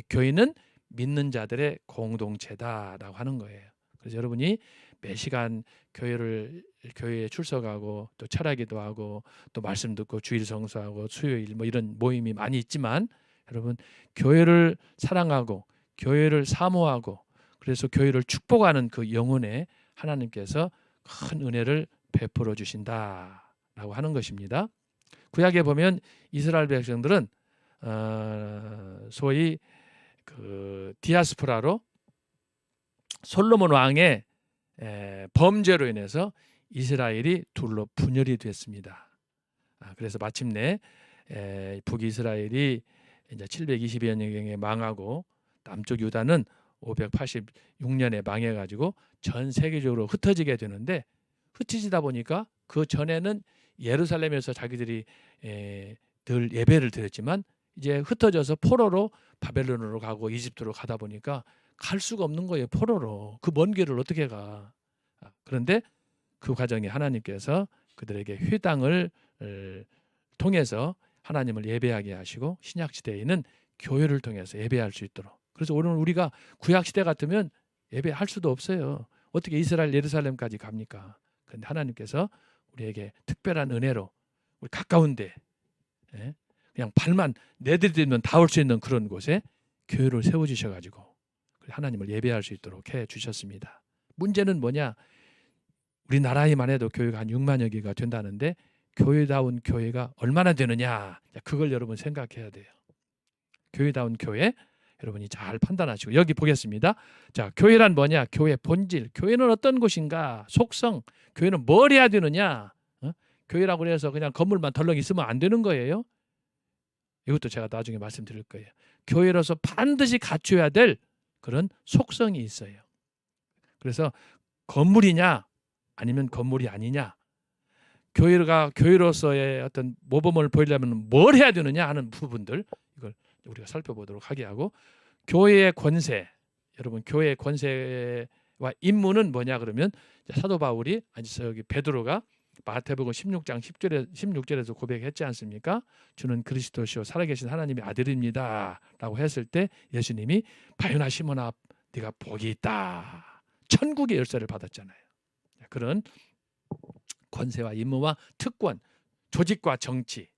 교회는 믿는 자들의 공동체다라고 하는 거예요. 그래서 여러분이 매 시간 교회에 출석하고 또 철야기도 하고 또 말씀 듣고 주일 성수하고 수요일 뭐 이런 모임이 많이 있지만, 여러분 교회를 사랑하고 교회를 사모하고 그래서 교회를 축복하는 그 영혼에 하나님께서 큰 은혜를 베풀어 주신다라고 하는 것입니다. 구약에 보면 이스라엘 백성들은 소위 그 디아스포라로 솔로몬 왕의 범죄로 인해서 이스라엘이 둘로 분열이 됐습니다. 그래서 마침내 북이스라엘이 이제 720여 년경에 망하고 남쪽 유다는 586년에 망해가지고 전 세계적으로 흩어지게 되는데, 흩어지다 보니까 그 전에는 예루살렘에서 자기들이 늘 예배를 드렸지만 이제 흩어져서 포로로 바벨론으로 가고 이집트로 가다 보니까 갈 수가 없는 거예요. 포로로. 그 먼 길을 어떻게 가. 그런데 그 과정에 하나님께서 그들에게 회당을 통해서 하나님을 예배하게 하시고, 신약시대에는 교회를 통해서 예배할 수 있도록. 그래서 오늘 우리가 구약시대 같으면 예배할 수도 없어요. 어떻게 이스라엘 예루살렘까지 갑니까? 그런데 하나님께서 우리에게 특별한 은혜로 우리 가까운데 그냥 발만 내디디면 닿을 수 있는 그런 곳에 교회를 세워주셔가지고 하나님을 예배할 수 있도록 해주셨습니다. 문제는 뭐냐? 우리나라에만 해도 교회가 한 6만여 개가 된다는데 교회다운 교회가 얼마나 되느냐? 그걸 여러분 생각해야 돼요. 교회다운 교회 여러분이 잘 판단하시고, 여기 보겠습니다. 자, 교회란 뭐냐? 교회 본질. 교회는 어떤 곳인가? 속성. 교회는 뭘 해야 되느냐? 교회라고 해서 그냥 건물만 덜렁 있으면 안 되는 거예요. 이것도 제가 나중에 말씀드릴 거예요. 교회로서 반드시 갖춰야 될 그런 속성이 있어요. 그래서 건물이냐 아니면 건물이 아니냐, 교회가 교회로서의 어떤 모범을 보이려면 뭘 해야 되느냐 하는 부분들, 이걸 우리가 살펴보도록 하게 하고, 교회의 권세, 여러분 교회의 권세 임무는 뭐냐 그러면 사도 바울이 여기 베드로가 마태복음 16장 16절에서 고백했지 않습니까? 주는 그리스도시요 살아계신 하나님의 아들입니다라고 했을 때 예수님이 바요나 시몬아 네가 복이 있다. 천국의 열쇠를 받았잖아요. 그런 권세와 임무와 특권, 조직과 정치,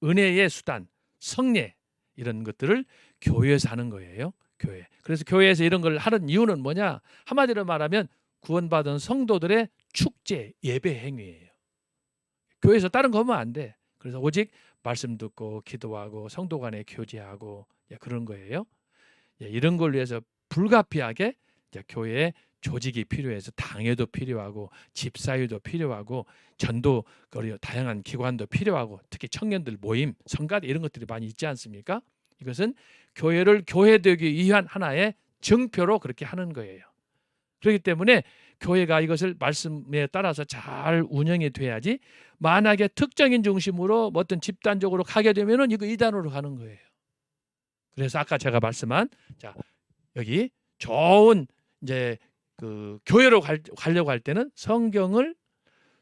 은혜의 수단, 성례 이런 것들을 교회에서 하는 거예요. 교회. 그래서 교회에서 이런 걸 하는 이유는 뭐냐? 한마디로 말하면 구원받은 성도들의 축제, 예배 행위예요. 교회에서 다른 거 하면 안 돼. 그래서 오직 말씀 듣고 기도하고 성도 간에 교제하고 그런 거예요. 이런 걸 위해서 불가피하게 교회에 조직이 필요해서 당회도 필요하고 집사회도 필요하고 전도 다양한 기관도 필요하고 특히 청년들 모임, 성가대 이런 것들이 많이 있지 않습니까? 이것은 교회를 교회되기 위한 하나의 증표로 그렇게 하는 거예요. 그렇기 때문에 교회가 이것을 말씀에 따라서 잘 운영이 돼야지 만약에 특정인 중심으로 어떤 집단적으로 가게 되면은 이거 이단으로 가는 거예요. 그래서 아까 제가 말씀한 여기 좋은 이제 그 교회로 가려고 할 때는 성경을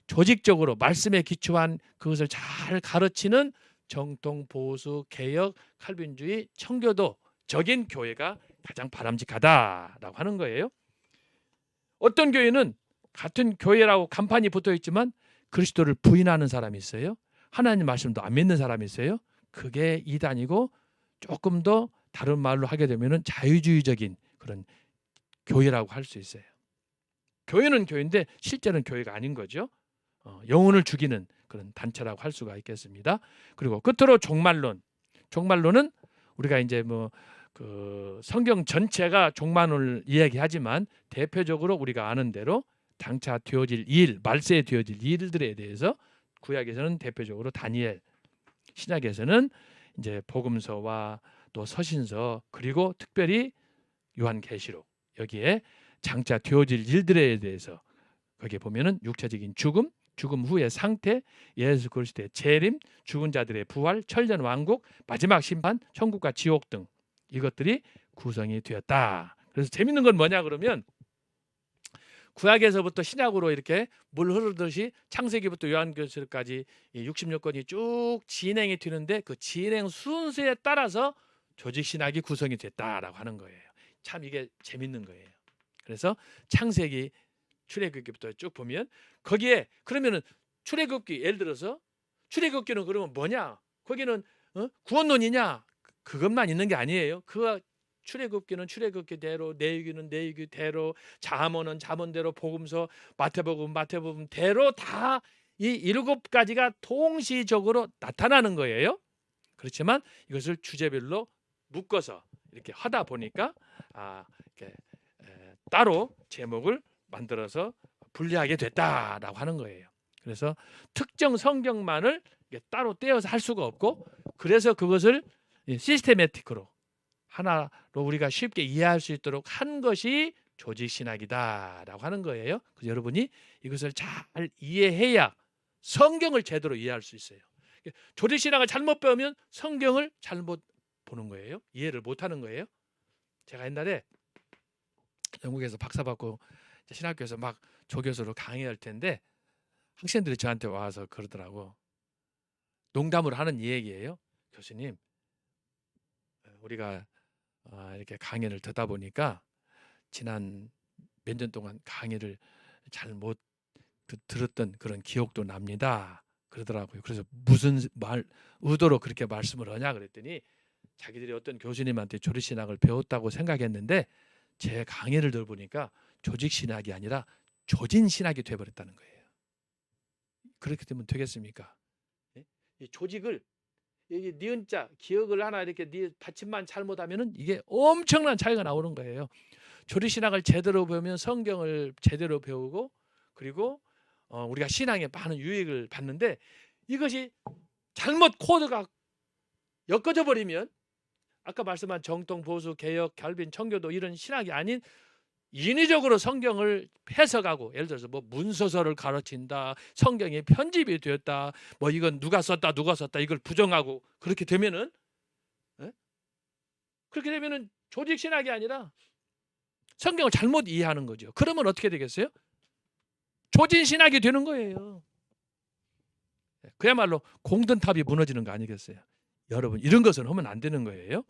조직적으로 말씀에 기초한 그것을 잘 가르치는 정통 보수 개혁 칼빈주의 청교도적인 교회가 가장 바람직하다라고 하는 거예요. 어떤 교회는 같은 교회라고 간판이 붙어 있지만 그리스도를 부인하는 사람이 있어요. 하나님 말씀도 안 믿는 사람이 있어요. 그게 이단이고 조금 더 다른 말로 하게 되면은 자유주의적인 그런 교회라고 할 수 있어요. 교회는 교회인데 실제는 교회가 아닌 거죠. 영혼을 죽이는 그런 단체라고 할 수가 있겠습니다. 그리고 끝으로 종말론. 종말론은 우리가 이제 그 성경 전체가 종말론을 이야기하지만 대표적으로 우리가 아는 대로 장차 되어질 일, 말세에 되어질 일들에 대해서 구약에서는 대표적으로 다니엘, 신약에서는 이제 복음서와 또 서신서 그리고 특별히 요한계시록 여기에 장차 되어질 일들에 대해서 거기에 보면은 육체적인 죽음, 죽음 후의 상태, 예수 그리스도의 재림, 죽은 자들의 부활, 천년 왕국, 마지막 심판, 천국과 지옥 등 이것들이 구성이 되었다. 그래서 재밌는 건 뭐냐 그러면 구약에서부터 신약으로 이렇게 물 흐르듯이 창세기부터 요한계시록까지 66권이 쭉 진행이 되는데 그 진행 순서에 따라서 조직신학이 구성이 됐다라고 하는 거예요. 참 이게 재밌는 거예요. 그래서 창세기 출애굽기부터 쭉 보면 거기에 그러면은 출애굽기 예를 들어서 출애굽기는 그러면 뭐냐? 거기는 구원론이냐? 그것만 있는 게 아니에요. 그 출애굽기는 출애굽기대로, 내위기는 내위기대로, 잠언은 잠언대로, 복음서 마태복음대로 다 이 7가지가 동시적으로 나타나는 거예요. 그렇지만 이것을 주제별로 묶어서 이렇게 하다 보니까 이렇게 따로 제목을 만들어서 분리하게 됐다라고 하는 거예요. 그래서 특정 성경만을 따로 떼어서 할 수가 없고 그래서 그것을 시스테매틱으로 하나로 우리가 쉽게 이해할 수 있도록 한 것이 조직신학이다라고 하는 거예요. 그래서 여러분이 이것을 잘 이해해야 성경을 제대로 이해할 수 있어요. 조직신학을 잘못 배우면 성경을 잘못 보는 거예요. 이해를 못하는 거예요. 제가 옛날에 영국에서 박사 받고 신학교에서 막 조교수로 강의할 텐데 학생들이 저한테 와서 그러더라고. 농담으로 하는 얘기예요. 교수님, 우리가 이렇게 강의를 듣다 보니까 지난 몇 년 동안 강의를 잘 못 들었던 그런 기억도 납니다. 그러더라고요. 그래서 무슨 의도로 그렇게 말씀을 하냐 그랬더니 자기들이 어떤 교수님한테 조직신학을 배웠다고 생각했는데 제 강의를 들어보니까 조직신학이 아니라 조진신학이 돼버렸다는 거예요. 그렇게 되면 되겠습니까? 이 조직을 여기 니은자 기억을 하나 이렇게 받침만 잘못하면은 이게 엄청난 차이가 나오는 거예요. 조직신학을 제대로 배우면 성경을 제대로 배우고 그리고 우리가 신앙에 많은 유익을 받는데 이것이 잘못 코드가 엮어져 버리면 아까 말씀한 정통 보수 개혁 calvin 청교도 이런 신학이 아닌 인위적으로 성경을 해석하고 예를 들어서 뭐 문서서를 가르친다 성경이 편집이 되었다 뭐 이건 누가 썼다 이걸 부정하고 그렇게 되면은 조직신학이 아니라 성경을 잘못 이해하는 거죠. 그러면 어떻게 되겠어요? 조진신학이 되는 거예요. 그야말로 공든탑이 무너지는 거 아니겠어요? 여러분, 이런 것은 하면 안 되는 거예요.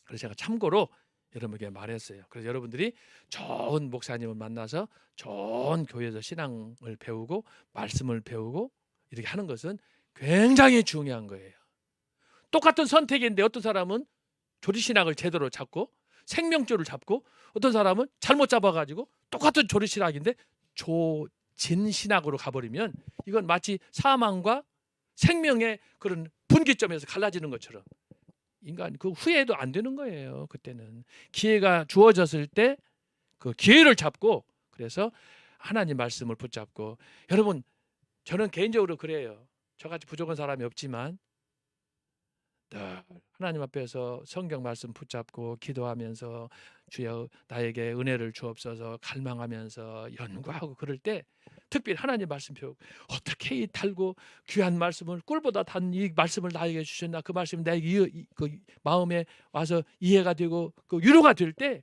그래서 제가 참고로 여러분에게 말했어요. 그래서 여러분들이 좋은 목사님을 만나서 좋은 교회에서 신앙을 배우고 말씀을 배우고 이렇게 하는 것은 굉장히 중요한 거예요. 똑같은 선택인데 어떤 사람은 조리신학을 제대로 잡고 생명줄을 잡고, 어떤 사람은 잘못 잡아가지고 똑같은 조리신학인데 조진신학으로 가버리면 이건 마치 사망과 생명의 그런 분기점에서 갈라지는 것처럼 인간 그 후회도 안 되는 거예요. 그때는 기회가 주어졌을 때 그 기회를 잡고, 그래서 하나님 말씀을 붙잡고. 여러분, 저는 개인적으로 그래요. 저같이 부족한 사람이 없지만 늘 하나님 앞에서 성경 말씀 붙잡고 기도하면서 주여 나에게 은혜를 주옵소서 갈망하면서 연구하고 그럴 때 특별히 하나님 말씀 배우고, 어떻게 이 달고 귀한 말씀을, 꿀보다 단 이 말씀을 나에게 주셨나, 그 말씀이 내 그 마음에 와서 이해가 되고 그 위로가 될 때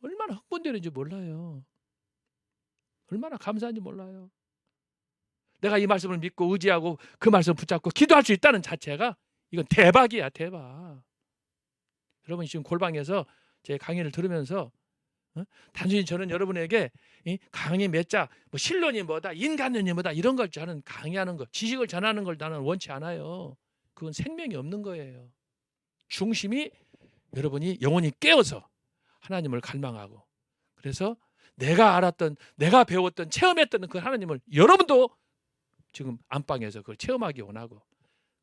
얼마나 흥분되는지 몰라요. 얼마나 감사한지 몰라요. 내가 이 말씀을 믿고 의지하고 그 말씀 붙잡고 기도할 수 있다는 자체가 이건 대박이야, 대박. 여러분 지금 골방에서 제 강의를 들으면서 단순히 저는 여러분에게 강의 몇 자, 뭐 신론이 뭐다, 인간론이 뭐다 이런 걸 저는 강의하는 거, 지식을 전하는 걸 나는 원치 않아요. 그건 생명이 없는 거예요. 중심이 여러분이 영혼이 깨어서 하나님을 갈망하고, 그래서 내가 알았던, 내가 배웠던, 체험했던 그 하나님을 여러분도 지금 안방에서 그걸 체험하기 원하고,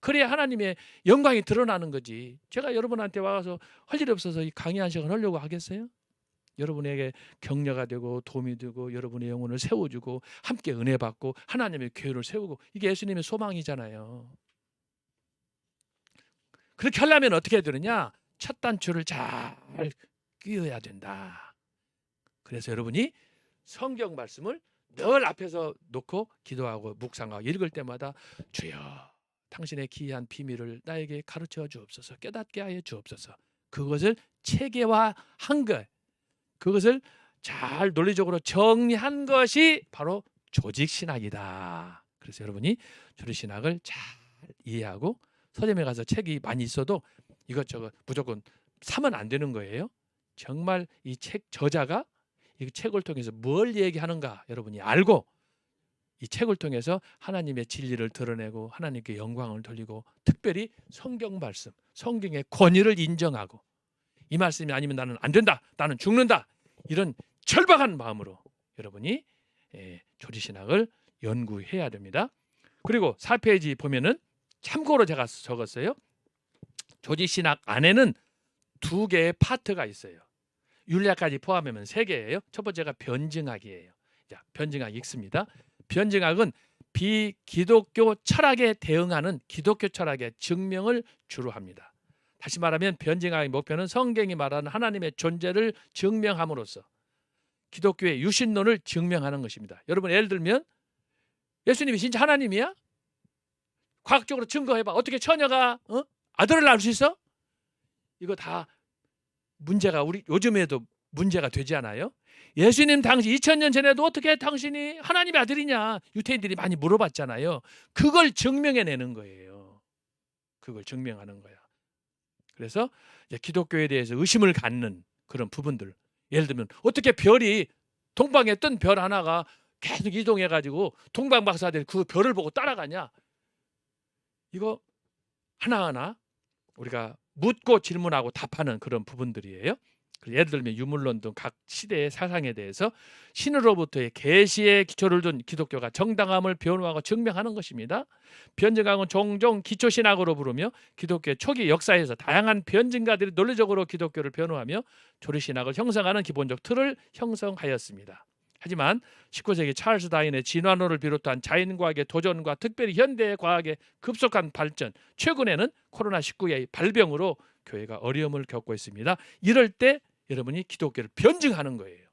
그래야 하나님의 영광이 드러나는 거지. 제가 여러분한테 와서 할 일이 없어서 이 강의 한 시간 하려고 하겠어요? 여러분에게 격려가 되고 도움이 되고 여러분의 영혼을 세워주고 함께 은혜 받고 하나님의 교회를 세우고, 이게 예수님의 소망이잖아요. 그렇게 하려면 어떻게 해야 되느냐? 첫 단추를 잘 끼워야 된다. 그래서 여러분이 성경 말씀을 늘 앞에서 놓고 기도하고 묵상하고 읽을 때마다 주여 당신의 기이한 비밀을 나에게 가르쳐 주옵소서, 깨닫게 하여 주옵소서. 그것을 체계화한 것, 그것을 잘 논리적으로 정리한 것이 바로 조직신학이다. 그래서 여러분이 조직신학을 잘 이해하고 서점에 가서 책이 많이 있어도 이것저것 무조건 사면 안 되는 거예요. 정말 이 책 저자가 이 책을 통해서 뭘 얘기하는가 여러분이 알고 이 책을 통해서 하나님의 진리를 드러내고 하나님께 영광을 돌리고, 특별히 성경 말씀, 성경의 권위를 인정하고 이 말씀이 아니면 나는 안 된다, 나는 죽는다, 이런 절박한 마음으로 여러분이 조지신학을 연구해야 됩니다. 그리고 4페이지 보면은 참고로 제가 적었어요. 조지신학 안에는 2개의 파트가 있어요. 율리학까지 포함하면 3개예요. 첫 번째가 변증학이에요. 자, 변증학 읽습니다. 변증학은 비기독교 철학에 대응하는 기독교 철학의 증명을 주로 합니다. 다시 말하면 변증학의 목표는 성경이 말하는 하나님의 존재를 증명함으로써 기독교의 유신론을 증명하는 것입니다. 여러분 예를 들면 예수님이 진짜 하나님이야? 과학적으로 증거해봐. 어떻게 처녀가 아들을 낳을 수 있어? 이거 다 문제가 우리 요즘에도 문제가 되지 않아요? 예수님 당시 2000년 전에도 어떻게 당신이 하나님의 아들이냐 유태인들이 많이 물어봤잖아요. 그걸 증명해내는 거예요. 그걸 증명하는 거야. 그래서 이제 기독교에 대해서 의심을 갖는 그런 부분들, 예를 들면 어떻게 별이 동방에 뜬 별 하나가 계속 이동해가지고 동방 박사들이 그 별을 보고 따라가냐, 이거 하나하나 우리가 묻고 질문하고 답하는 그런 부분들이에요. 예를 들면 유물론 등 각 시대의 사상에 대해서 신으로부터의 계시의 기초를 둔 기독교가 정당함을 변호하고 증명하는 것입니다. 변증학은 종종 기초신학으로 부르며 기독교의 초기 역사에서 다양한 변증가들이 논리적으로 기독교를 변호하며 조리신학을 형성하는 기본적 틀을 형성하였습니다. 하지만 19세기 찰스 다윈의 진화론을 비롯한 자연과학의 도전과 특별히 현대 과학의 급속한 발전, 최근에는 코로나19의 발병으로 교회가 어려움을 겪고 있습니다. 이럴 때 여러분이 기독교를 변증하는 거예요.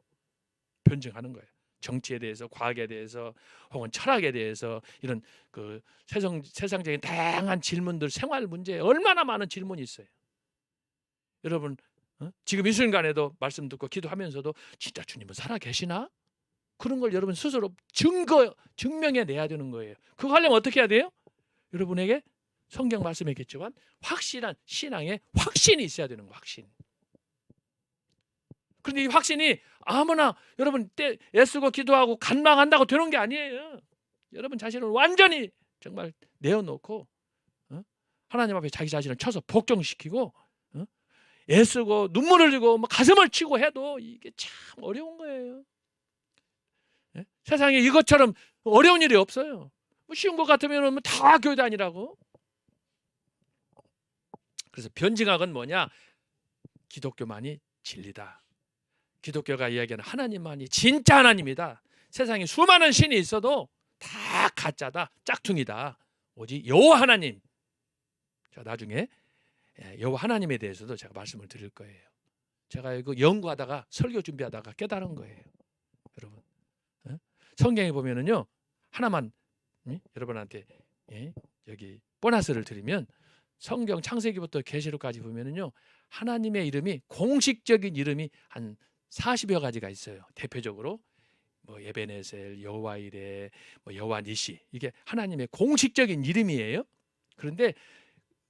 변증하는 거예요. 정치에 대해서, 과학에 대해서, 혹은 철학에 대해서 이런 그 세상적인 다양한 질문들, 생활 문제에 얼마나 많은 질문이 있어요. 여러분 지금 이 순간에도 말씀 듣고 기도하면서도 진짜 주님은 살아 계시나? 그런 걸 여러분 스스로 증명해 내야 되는 거예요. 그거 하려면 어떻게 해야 돼요? 여러분에게 성경 말씀했겠지만 확실한 신앙의 확신이 있어야 되는 거예요. 확신. 그런데 이 확신이 아무나 여러분 애쓰고 기도하고 간망한다고 되는 게 아니에요. 여러분 자신을 완전히 정말 내어놓고 하나님 앞에 자기 자신을 쳐서 복종시키고 애쓰고 눈물을 흘리고 가슴을 치고 해도 이게 참 어려운 거예요. 세상에 이것처럼 어려운 일이 없어요. 쉬운 것 같으면 다 교회 다니라고. 그래서 변증학은 뭐냐? 기독교만이 진리다. 기독교가 이야기하는 하나님만이 진짜 하나님이다. 세상에 수많은 신이 있어도 다 가짜다, 짝퉁이다. 오직 여호와 하나님. 제가 나중에 여호와 하나님에 대해서도 제가 말씀을 드릴 거예요. 제가 이거 연구하다가 설교 준비하다가 깨달은 거예요. 여러분, 성경에 보면은요 하나만 여러분한테 여기 보너스를 드리면 성경 창세기부터 계시록까지 보면은요 하나님의 이름이 공식적인 이름이 한 40여 가지가 있어요. 대표적으로 뭐 에베네셀, 여호와 이레, 뭐 여호와 니시, 이게 하나님의 공식적인 이름이에요. 그런데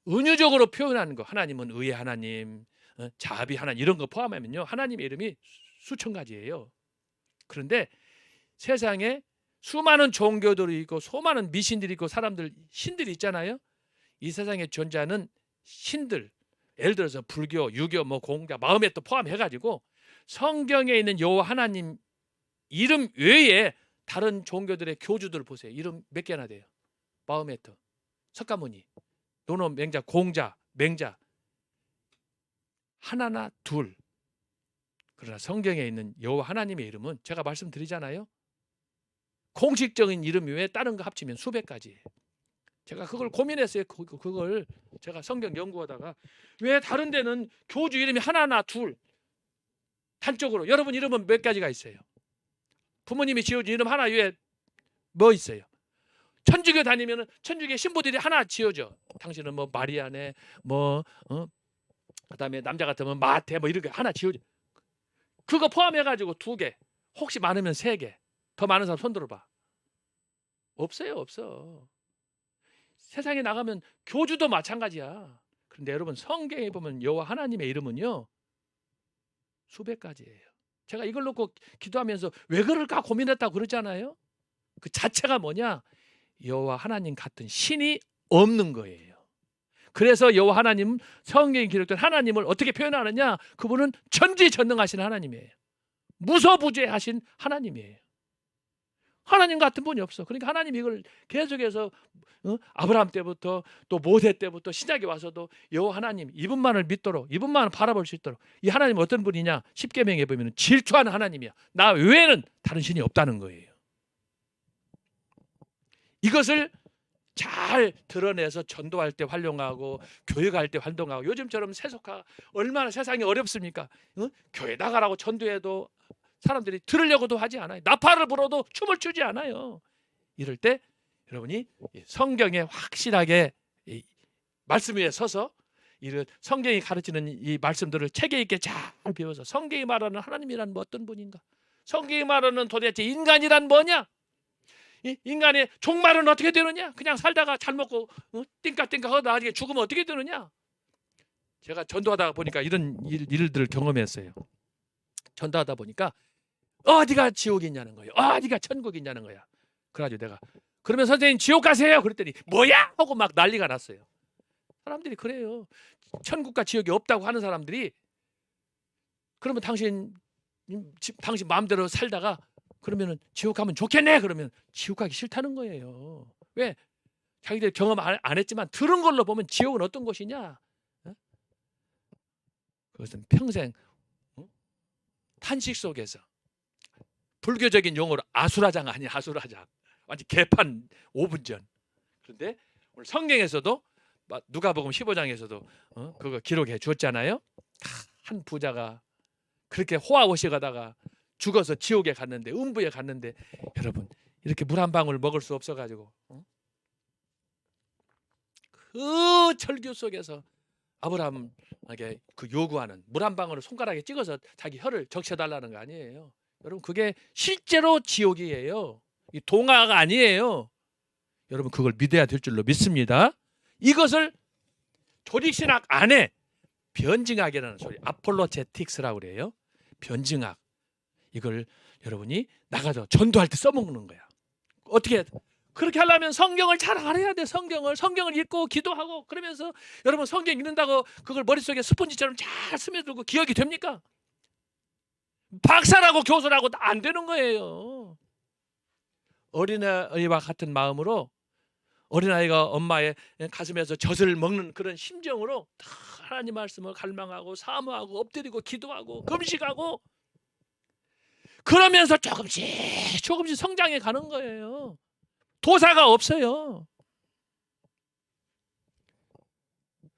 은유적으로 표현하는 거, 하나님은 의의 하나님, 자비 하나님, 이런 거 포함하면요 하나님의 이름이 수천 가지예요. 그런데 세상에 수많은 종교들이 있고 수많은 미신들이 있고 사람들, 신들이 있잖아요. 이 세상에 존재하는 신들, 예를 들어서 불교, 유교, 뭐 공자, 마음에 또 포함해가지고 성경에 있는 여호와 하나님 이름 외에 다른 종교들의 교주들 보세요. 이름 몇 개나 돼요? 마음에터, 석가모니, 노노, 맹자, 공자, 맹자, 하나나 둘. 그러나 성경에 있는 여호와 하나님의 이름은 제가 말씀드리잖아요. 공식적인 이름 외에 다른 거 합치면 수백 가지예요. 제가 그걸 고민했어요. 그걸 제가 성경 연구하다가 왜 다른 데는 교주 이름이 하나나 둘 단적으로, 여러분 이름은 몇 가지가 있어요? 부모님이 지어준 이름 하나 외에 뭐 있어요? 천주교 다니면은 천주교 신부들이 하나 지어져. 당신은 뭐 마리아네, 뭐 그다음에 남자 같으면 마태, 뭐 이렇게 하나 지어져. 그거 포함해가지고 2개, 혹시 많으면 3개. 더 많은 사람 손 들어봐. 없어요, 없어. 세상에 나가면 교주도 마찬가지야. 그런데 여러분 성경에 보면 여호와 하나님의 이름은요 수백 가지예요. 제가 이걸 놓고 기도하면서 왜 그럴까 고민했다고 그러잖아요. 그 자체가 뭐냐? 여호와 하나님 같은 신이 없는 거예요. 그래서 여호와 하나님, 성경에 기록된 하나님을 어떻게 표현하느냐? 그분은 전지전능하신 하나님이에요. 무소부재하신 하나님이에요. 하나님 같은 분이 없어. 그러니까 하나님이 이걸 계속해서 아브라함 때부터 또 모세 때부터 신약에 와서도 여호와 하나님, 이분만을 믿도록, 이분만을 바라볼 수 있도록. 이 하나님은 어떤 분이냐? 십계명에 보면 질투하는 하나님이야. 나 외에는 다른 신이 없다는 거예요. 이것을 잘 드러내서 전도할 때 활용하고 교회 갈 때 활동하고, 요즘처럼 세속화 얼마나 세상이 어렵습니까? 교회 나가라고 전도해도 사람들이 들으려고도 하지 않아요. 나팔을 불어도 춤을 추지 않아요. 이럴 때 여러분이 성경에 확실하게 말씀 위에 서서 이런 성경이 가르치는 이 말씀들을 체계 있게 잘 배워서, 성경이 말하는 하나님이란 뭐 어떤 분인가? 성경이 말하는 도대체 인간이란 뭐냐? 인간의 종말은 어떻게 되느냐? 그냥 살다가 잘 먹고 띵까띵까 하다 나중에 죽으면 어떻게 되느냐? 제가 전도하다 보니까 이런 일들을 경험했어요. 전도하다 보니까 어디가 지옥이 있냐는 거예요. 어디가 천국이 있냐는 거야. 그래가지고 내가 그러면 선생님 지옥 가세요. 그랬더니 뭐야? 하고 막 난리가 났어요. 사람들이 그래요. 천국과 지옥이 없다고 하는 사람들이, 그러면 당신 마음대로 살다가 그러면은 지옥 가면 좋겠네. 그러면 지옥 가기 싫다는 거예요. 왜? 자기들 경험 안 했지만 들은 걸로 보면 지옥은 어떤 곳이냐? 그것은 평생 탄식 속에서, 불교적인 용어로 아수라장 아니야, 아수라장. 완전 개판 5분 전. 그런데 오늘 성경에서도 누가복음 15장에서도 그거 기록해 주었잖아요. 한 부자가 그렇게 호화호시 가다가 죽어서 지옥에 갔는데, 음부에 갔는데, 여러분 이렇게 물 한 방울 먹을 수 없어가지고 그 절규 속에서 아브라함에게 그 요구하는 물 한 방울을 손가락에 찍어서 자기 혀를 적셔달라는 거 아니에요. 여러분 그게 실제로 지옥이에요. 이 동화가 아니에요. 여러분 그걸 믿어야 될 줄로 믿습니다. 이것을 조직신학 안에 변증학이라는 소리, 아폴로제틱스라고 그래요. 변증학. 이걸 여러분이 나가서 전도할 때 써먹는 거야. 어떻게 그렇게 하려면 성경을 잘 알아야 돼. 성경을 읽고 기도하고 그러면서 여러분 성경 읽는다고 그걸 머릿속에 스펀지처럼 잘 스며들고 기억이 됩니까? 박사라고 교수라고 안 되는 거예요. 어린아이와 같은 마음으로 어린아이가 엄마의 가슴에서 젖을 먹는 그런 심정으로 다 하나님 말씀을 갈망하고 사모하고 엎드리고 기도하고 금식하고 그러면서 조금씩 성장해 가는 거예요. 도사가 없어요.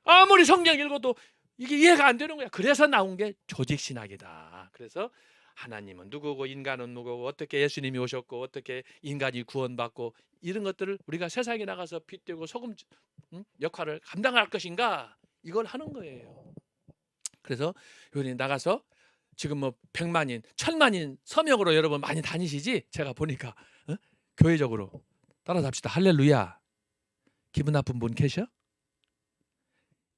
아무리 성경 읽어도 이게 이해가 안 되는 거야. 그래서 나온 게 조직신학이다. 그래서 하나님은 누구고 인간은 누구고 어떻게 예수님이 오셨고 어떻게 인간이 구원받고 이런 것들을 우리가 세상에 나가서 빗대고 소금 역할을 감당할 것인가 이걸 하는 거예요. 그래서 여기 나가서 지금 뭐 100만인, 1000만인 서명으로 여러분 많이 다니시지? 제가 보니까 교회적으로 따라잡시다. 할렐루야. 기분 나쁜 분 계셔?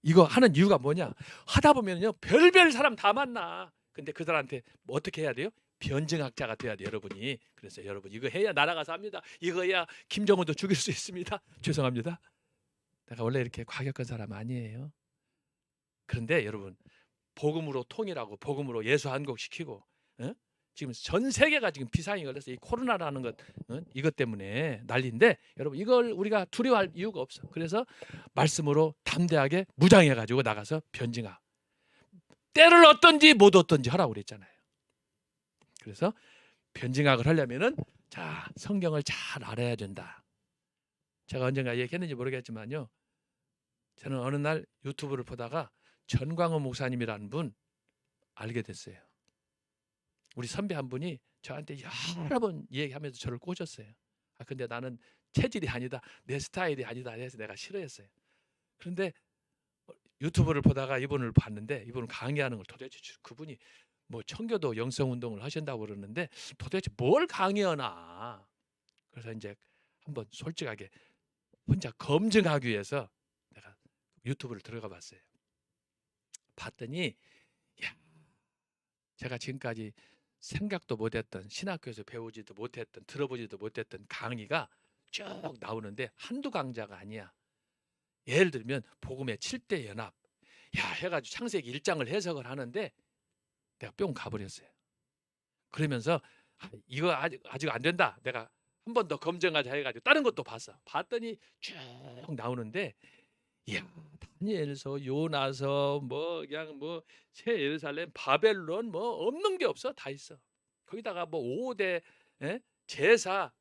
이거 하는 이유가 뭐냐? 하다 보면요 별별 사람 다 만나. 근데 그들한테 뭐 어떻게 해야 돼요? 변증학자가 돼야 돼요, 여러분이. 그래서 여러분 이거 해야 나라가 삽니다. 이거 해야 김정은도 죽일 수 있습니다. 죄송합니다. 내가 원래 이렇게 과격한 사람 아니에요. 그런데 여러분 복음으로 통일하고 복음으로 예수 한국시키고 지금 전 세계가 지금 비상이 걸려서 이 코로나라는 것 이것 때문에 난리인데 여러분 이걸 우리가 두려워할 이유가 없어. 그래서 말씀으로 담대하게 무장해가지고 나가서 변증학. 때를 얻든지 못 얻든지 하라고 그랬잖아요. 그래서 변증학을 하려면은 자 성경을 잘 알아야 된다. 제가 언젠가 얘기했는지 모르겠지만요. 저는 어느 날 유튜브를 보다가 전광호 목사님이라는 분 알게 됐어요. 우리 선배 한 분이 저한테 여러 번 얘기하면서 저를 꼬셨어요. 근데 나는 체질이 아니다. 내 스타일이 아니다. 해서 내가 싫어했어요. 그런데 유튜브를 보다가 이분을 봤는데 이분을 강의하는 걸 도대체 그분이 뭐 청교도 영성운동을 하신다고 그러는데 도대체 뭘 강의하나. 그래서 이제 한번 솔직하게 혼자 검증하기 위해서 내가 유튜브를 들어가 봤어요. 봤더니 야, 제가 지금까지 생각도 못했던 신학교에서 배우지도 못했던 들어보지도 못했던 강의가 쭉 나오는데 한두 강좌가 아니야. 예를 들면 복음의 7대 연합 해가지고 창세기 1장을 해석을 하는데 내가 뿅 가버렸어요. 그러면서 이거 아직 안 된다. 내가 한 번 더 검증하자 해가지고 다른 것도 봤더니 쭉 나오는데 이야 다니엘서 요나서 뭐 그냥 뭐 새 예루살렘 바벨론 뭐 없는 게 없어. 다 있어. 거기다가 뭐 5대 제사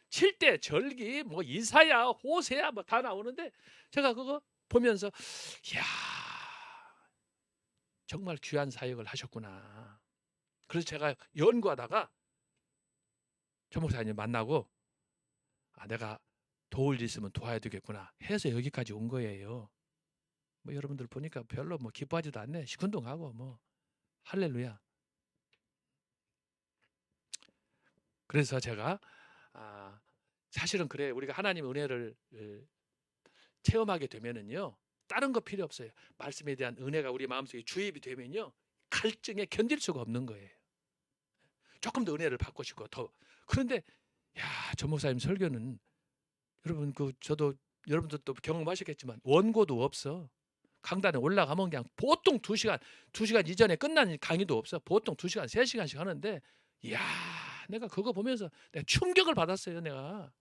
7대 절기 뭐 이사야 호세야 뭐 다 나오는데 제가 그거 보면서 이야 정말 귀한 사역을 하셨구나. 그래서 제가 연구하다가 조 목사님 만나고 내가 도울 일 있으면 도와야 되겠구나 해서 여기까지 온 거예요. 뭐 여러분들 보니까 별로 뭐 기뻐하지도 않네. 시큰둥하고 뭐 할렐루야. 그래서 제가 사실은 그래 우리가 하나님 은혜를 체험하게 되면은요 다른 거 필요 없어요. 말씀에 대한 은혜가 우리 마음속에 주입이 되면요 갈증에 견딜 수가 없는 거예요. 조금 더 은혜를 받고 싶고 더. 그런데 조 목사님 설교는 여러분 저도 여러분들도 경험하셨겠지만 원고도 없어. 강단에 올라가면 그냥 보통 2시간 이전에 끝난 강의도 없어. 보통 2시간, 3시간씩 하는데 이야 내가 그거 보면서 내가 충격을 받았어요. 내가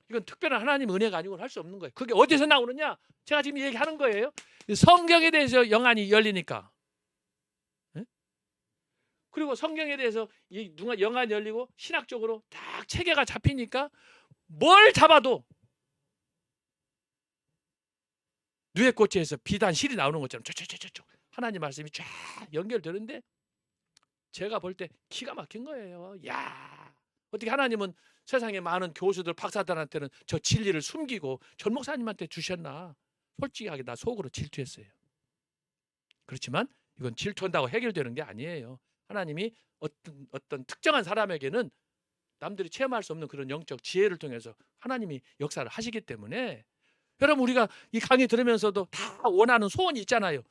이건 특별한 하나님 은혜가 아니고는 할 수 없는 거예요. 그게 어디서 나오느냐? 제가 지금 얘기하는 거예요. 성경에 대해서 영안이 열리니까. 그리고 성경에 대해서 영안이 열리고 신학적으로 딱 체계가 잡히니까 뭘 잡아도 누에꽃에서 비단 실이 나오는 것처럼 쭉 하나님 말씀이 쫙 연결되는데 제가 볼 때 기가 막힌 거예요. 야 어떻게 하나님은 세상에 많은 교수들 박사들한테는 저 진리를 숨기고 전 목사님한테 주셨나. 솔직하게 나 속으로 질투했어요. 그렇지만 이건 질투한다고 해결되는 게 아니에요. 하나님이 어떤 특정한 사람에게는 남들이 체험할 수 없는 그런 영적 지혜를 통해서 하나님이 역사를 하시기 때문에, 여러분 우리가 이 강의 들으면서도 다 원하는 소원이 있잖아요.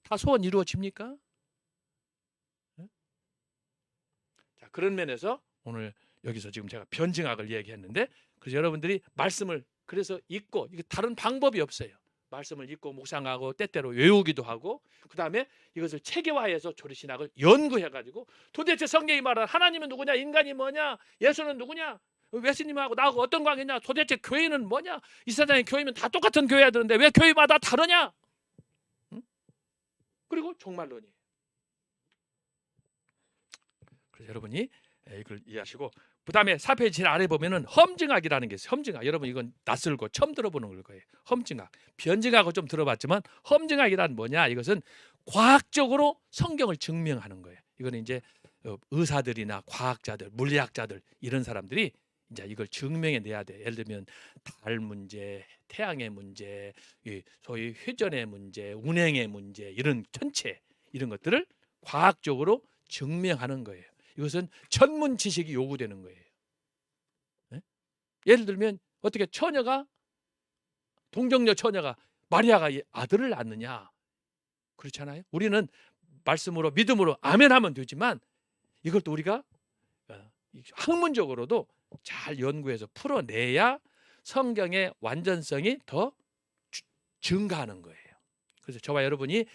다 소원 이루어집니까? 자, 그런 면에서 오늘 여기서 지금 제가 변증학을 얘기했는데, 그래서 여러분들이 말씀을 그래서 읽고, 이게 다른 방법이 없어요. 말씀을 읽고 묵상하고 때때로 외우기도 하고, 그 다음에 이것을 체계화해서 조리신학을 연구해가지고 도대체 성경이 말하는 하나님은 누구냐, 인간이 뭐냐, 예수는 누구냐, 예수님하고 나하고 어떤 관계냐, 도대체 교회는 뭐냐, 이 세상의 교회면 다 똑같은 교회야 되는데 왜 교회마다 다르냐, 응? 그리고 종말론이에요. 그래서 여러분이 이걸 이해하시고, 그 다음에 4페이지 제일 아래 보면은 험증학이라는 게 있어요. 험증학. 여러분 이건 낯설고 처음 들어보는 거예요. 험증학. 변증학은 좀 들어봤지만 험증학이란 뭐냐? 이것은 과학적으로 성경을 증명하는 거예요. 이거는 이제 의사들이나 과학자들, 물리학자들 이런 사람들이 이제 이걸 증명해 내야 돼. 예를 들면 달 문제, 태양의 문제, 소위 회전의 문제, 운행의 문제, 이런 전체 이런 것들을 과학적으로 증명하는 거예요. 이것은 전문 지식이 요구되는 거예요. 네? 예를 들면 어떻게 동정녀 처녀가 마리아가 아들을 낳느냐, 그렇잖아요. 우리는 말씀으로 믿음으로 아멘하면 되지만 이걸 또 우리가 학문적으로도 잘 연구해서 풀어내야 성경의 완전성이 더 증가하는 거예요. 그래서 저와 여러분이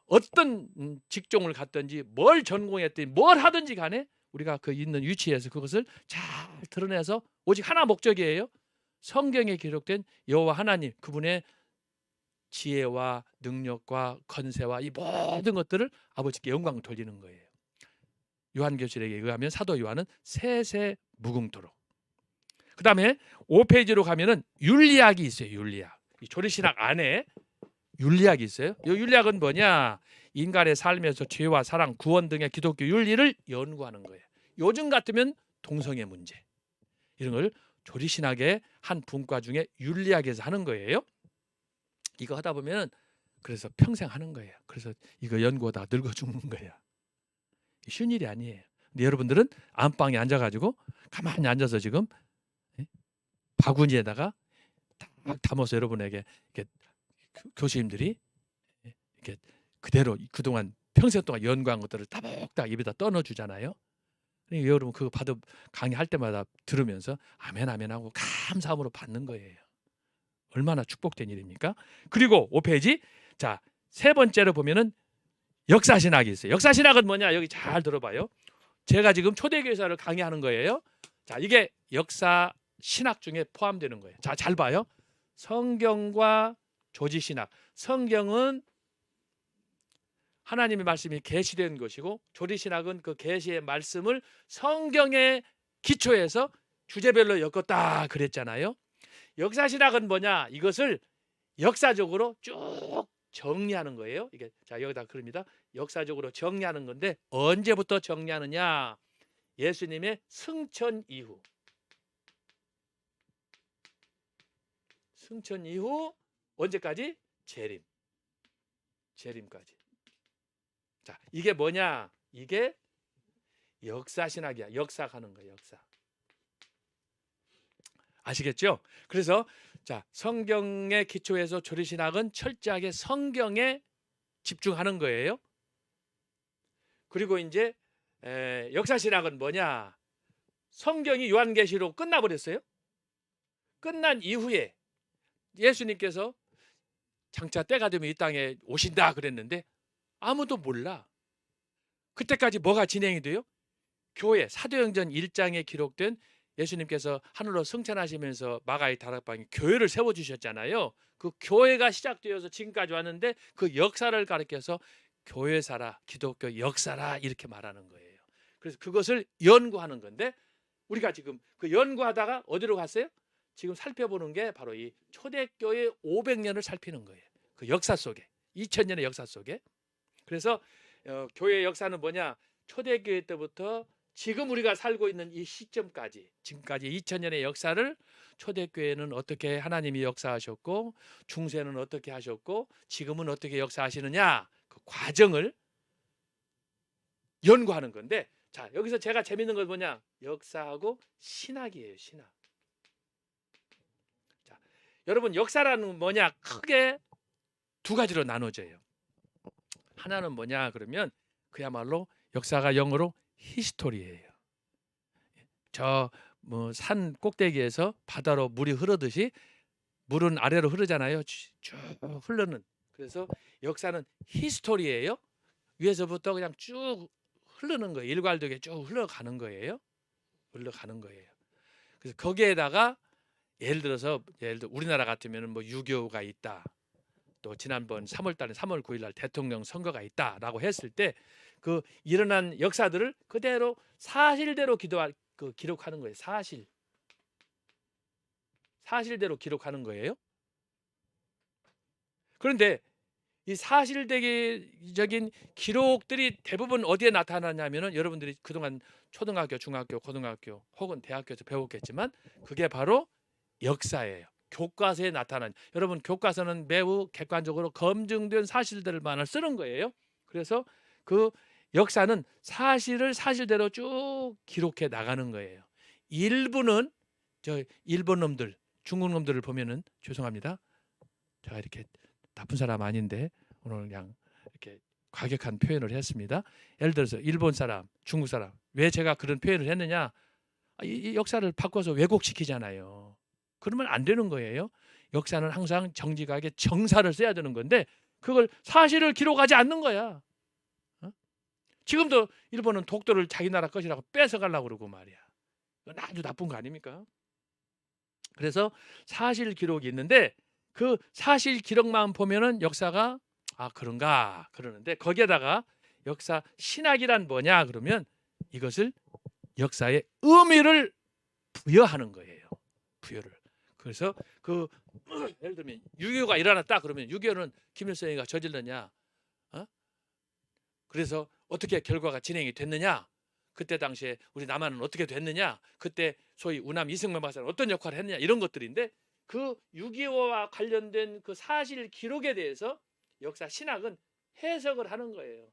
어떤 직종을 갖든지 뭘 전공했든지 뭘 하든지 간에 우리가 그 있는 위치에서 그것을 잘 드러내서 오직 하나 목적이에요. 성경에 기록된 여호와 하나님 그분의 지혜와 능력과 권세와 이 모든 것들을 아버지께 영광을 돌리는 거예요. 요한계시록에 의하면 사도 요한은 세세무궁토록. 그 다음에 5페이지로 가면은 윤리학이 있어요. 윤리학. 이 조리신학 안에 윤리학이 있어요. 이 윤리학은 뭐냐? 인간의 삶에서 죄와 사랑, 구원 등의 기독교 윤리를 연구하는 거예요. 요즘 같으면 동성애 문제 이런 걸 조리신학의 한 분과 중에 윤리학에서 하는 거예요. 이거 하다 보면 그래서 평생 하는 거예요. 그래서 이거 연구하다가 늙어 죽는 거야. 쉬운 일이 아니에요. 근데 여러분들은 안방에 앉아가지고 가만히 앉아서 지금 바구니에다가 딱 담아서 여러분에게 이렇게 교수님들이 이렇게 그대로 그동안 평생 동안 연구한 것들을 따박따박 입에다 떠넣어주잖아요. 그러니까 여러분 그거 강의할 때마다 들으면서 아멘 아멘 하고 감사함으로 받는 거예요. 얼마나 축복된 일입니까? 그리고 5페이지 자, 세 번째로 보면은 역사신학이 있어요. 역사신학은 뭐냐? 여기 잘 들어봐요. 제가 지금 초대교사를 강의하는 거예요. 자, 이게 역사신학 중에 포함되는 거예요. 자, 잘 봐요. 성경과 조지신학. 성경은 하나님의 말씀이 계시된 것이고 조리신학은 그 계시의 말씀을 성경에 기초해서 주제별로 엮었다 그랬잖아요. 역사신학은 뭐냐? 이것을 역사적으로 쭉 정리하는 거예요. 이게 자 여기다 그럽니다. 역사적으로 정리하는 건데 언제부터 정리하느냐? 예수님의 승천 이후. 승천 이후 언제까지? 재림까지. 자, 이게 뭐냐? 이게 역사신학이야. 역사하는 거야, 역사. 아시겠죠? 그래서 자, 성경의 기초에서 조리신학은 철저하게 성경에 집중하는 거예요. 그리고 이제 역사신학은 뭐냐? 성경이 요한계시록 끝나버렸어요. 끝난 이후에 예수님께서 장차 때가 되면 이 땅에 오신다 그랬는데 아무도 몰라. 그때까지 뭐가 진행이 돼요? 교회 사도행전 1장에 기록된 예수님께서 하늘로 승천하시면서 마가의 다락방에 교회를 세워주셨잖아요. 그 교회가 시작되어서 지금까지 왔는데 그 역사를 가리켜서 교회사라, 기독교 역사라 이렇게 말하는 거예요. 그래서 그것을 연구하는 건데 우리가 지금 그 연구하다가 어디로 갔어요? 지금 살펴보는 게 바로 이 초대교회 500년을 살피는 거예요. 그 역사 속에 2000년의 역사 속에. 그래서 교회의 역사는 뭐냐? 초대교회 때부터 지금 우리가 살고 있는 이 시점까지, 지금까지 2000년의 역사를 초대교회는 어떻게 하나님이 역사하셨고, 중세는 어떻게 하셨고, 지금은 어떻게 역사하시느냐, 그 과정을 연구하는 건데, 자, 여기서 제가 재밌는 건 뭐냐? 역사하고 신학이에요, 신학. 자, 여러분, 역사라는 뭐냐? 크게 두 가지로 나눠져요. 하나는 뭐냐 그러면 그야말로 역사가 영어로 히스토리예요. 저 뭐 산 꼭대기에서 바다로 물이 흐르듯이 물은 아래로 흐르잖아요. 쭉 흐르는. 그래서 역사는 히스토리예요. 위에서부터 그냥 쭉 흐르는 거예요. 일괄되게 쭉 흘러가는 거예요. 흘러가는 거예요. 그래서 거기에다가 예를 들어 우리나라 같으면 뭐 6.25가 있다. 또 지난번 3월 9일 날 대통령 선거가 있다라고 했을 때 그 일어난 역사들을 그대로 사실대로 기록하는 거예요. 사실대로 기록하는 거예요. 그런데 이 사실적인 기록들이 대부분 어디에 나타나냐면은 여러분들이 그동안 초등학교, 중학교, 고등학교 혹은 대학교에서 배웠겠지만 그게 바로 역사예요. 교과서에 나타난, 여러분 교과서는 매우 객관적으로 검증된 사실들만을 쓰는 거예요. 그래서 그 역사는 사실을 사실대로 쭉 기록해 나가는 거예요. 일부는 저 일본 놈들, 중국 놈들을 보면은 죄송합니다. 제가 이렇게 나쁜 사람 아닌데 오늘 그냥 이렇게 과격한 표현을 했습니다. 예를 들어서 일본 사람, 중국 사람, 왜 제가 그런 표현을 했느냐? 이 역사를 바꿔서 왜곡시키잖아요. 그러면 안 되는 거예요. 역사는 항상 정직하게 정사를 써야 되는 건데 그걸 사실을 기록하지 않는 거야. 지금도 일본은 독도를 자기 나라 것이라고 뺏어가려고 그러고 말이야. 이건 아주 나쁜 거 아닙니까? 그래서 사실 기록이 있는데 그 사실 기록만 보면은 역사가 그런가 그러는데 거기에다가 역사 신학이란 뭐냐 그러면 이것을 역사의 의미를 부여하는 거예요. 부여를. 그래서 예를 들면 6.25가 일어났다 그러면 6.25는 김일성이가 저질렀냐? 그래서 어떻게 결과가 진행이 됐느냐? 그때 당시에 우리 남한은 어떻게 됐느냐? 그때 소위 우남 이승만 박사는 어떤 역할을 했느냐? 이런 것들인데 그 6.25와 관련된 그 사실 기록에 대해서 역사 신학은 해석을 하는 거예요.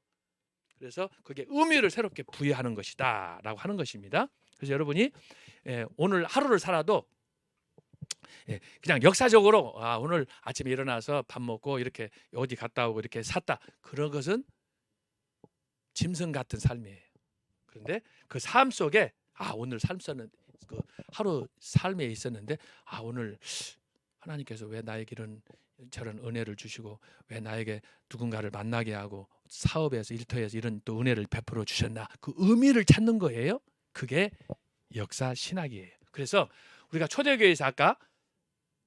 그래서 그게 의미를 새롭게 부여하는 것이다 라고 하는 것입니다. 그래서 여러분이 오늘 하루를 살아도 그냥 역사적으로 오늘 아침에 일어나서 밥 먹고 이렇게 어디 갔다 오고 이렇게 샀다 그런 것은 짐승 같은 삶이에요. 그런데 그 삶 속에 오늘 삶서는 그 하루 삶에 있었는데 오늘 하나님께서 왜 나에게 저런 은혜를 주시고 왜 나에게 누군가를 만나게 하고 사업에서 일터에서 이런 또 은혜를 베풀어 주셨나 그 의미를 찾는 거예요. 그게 역사 신학이에요. 그래서 우리가 초대교회에서 아까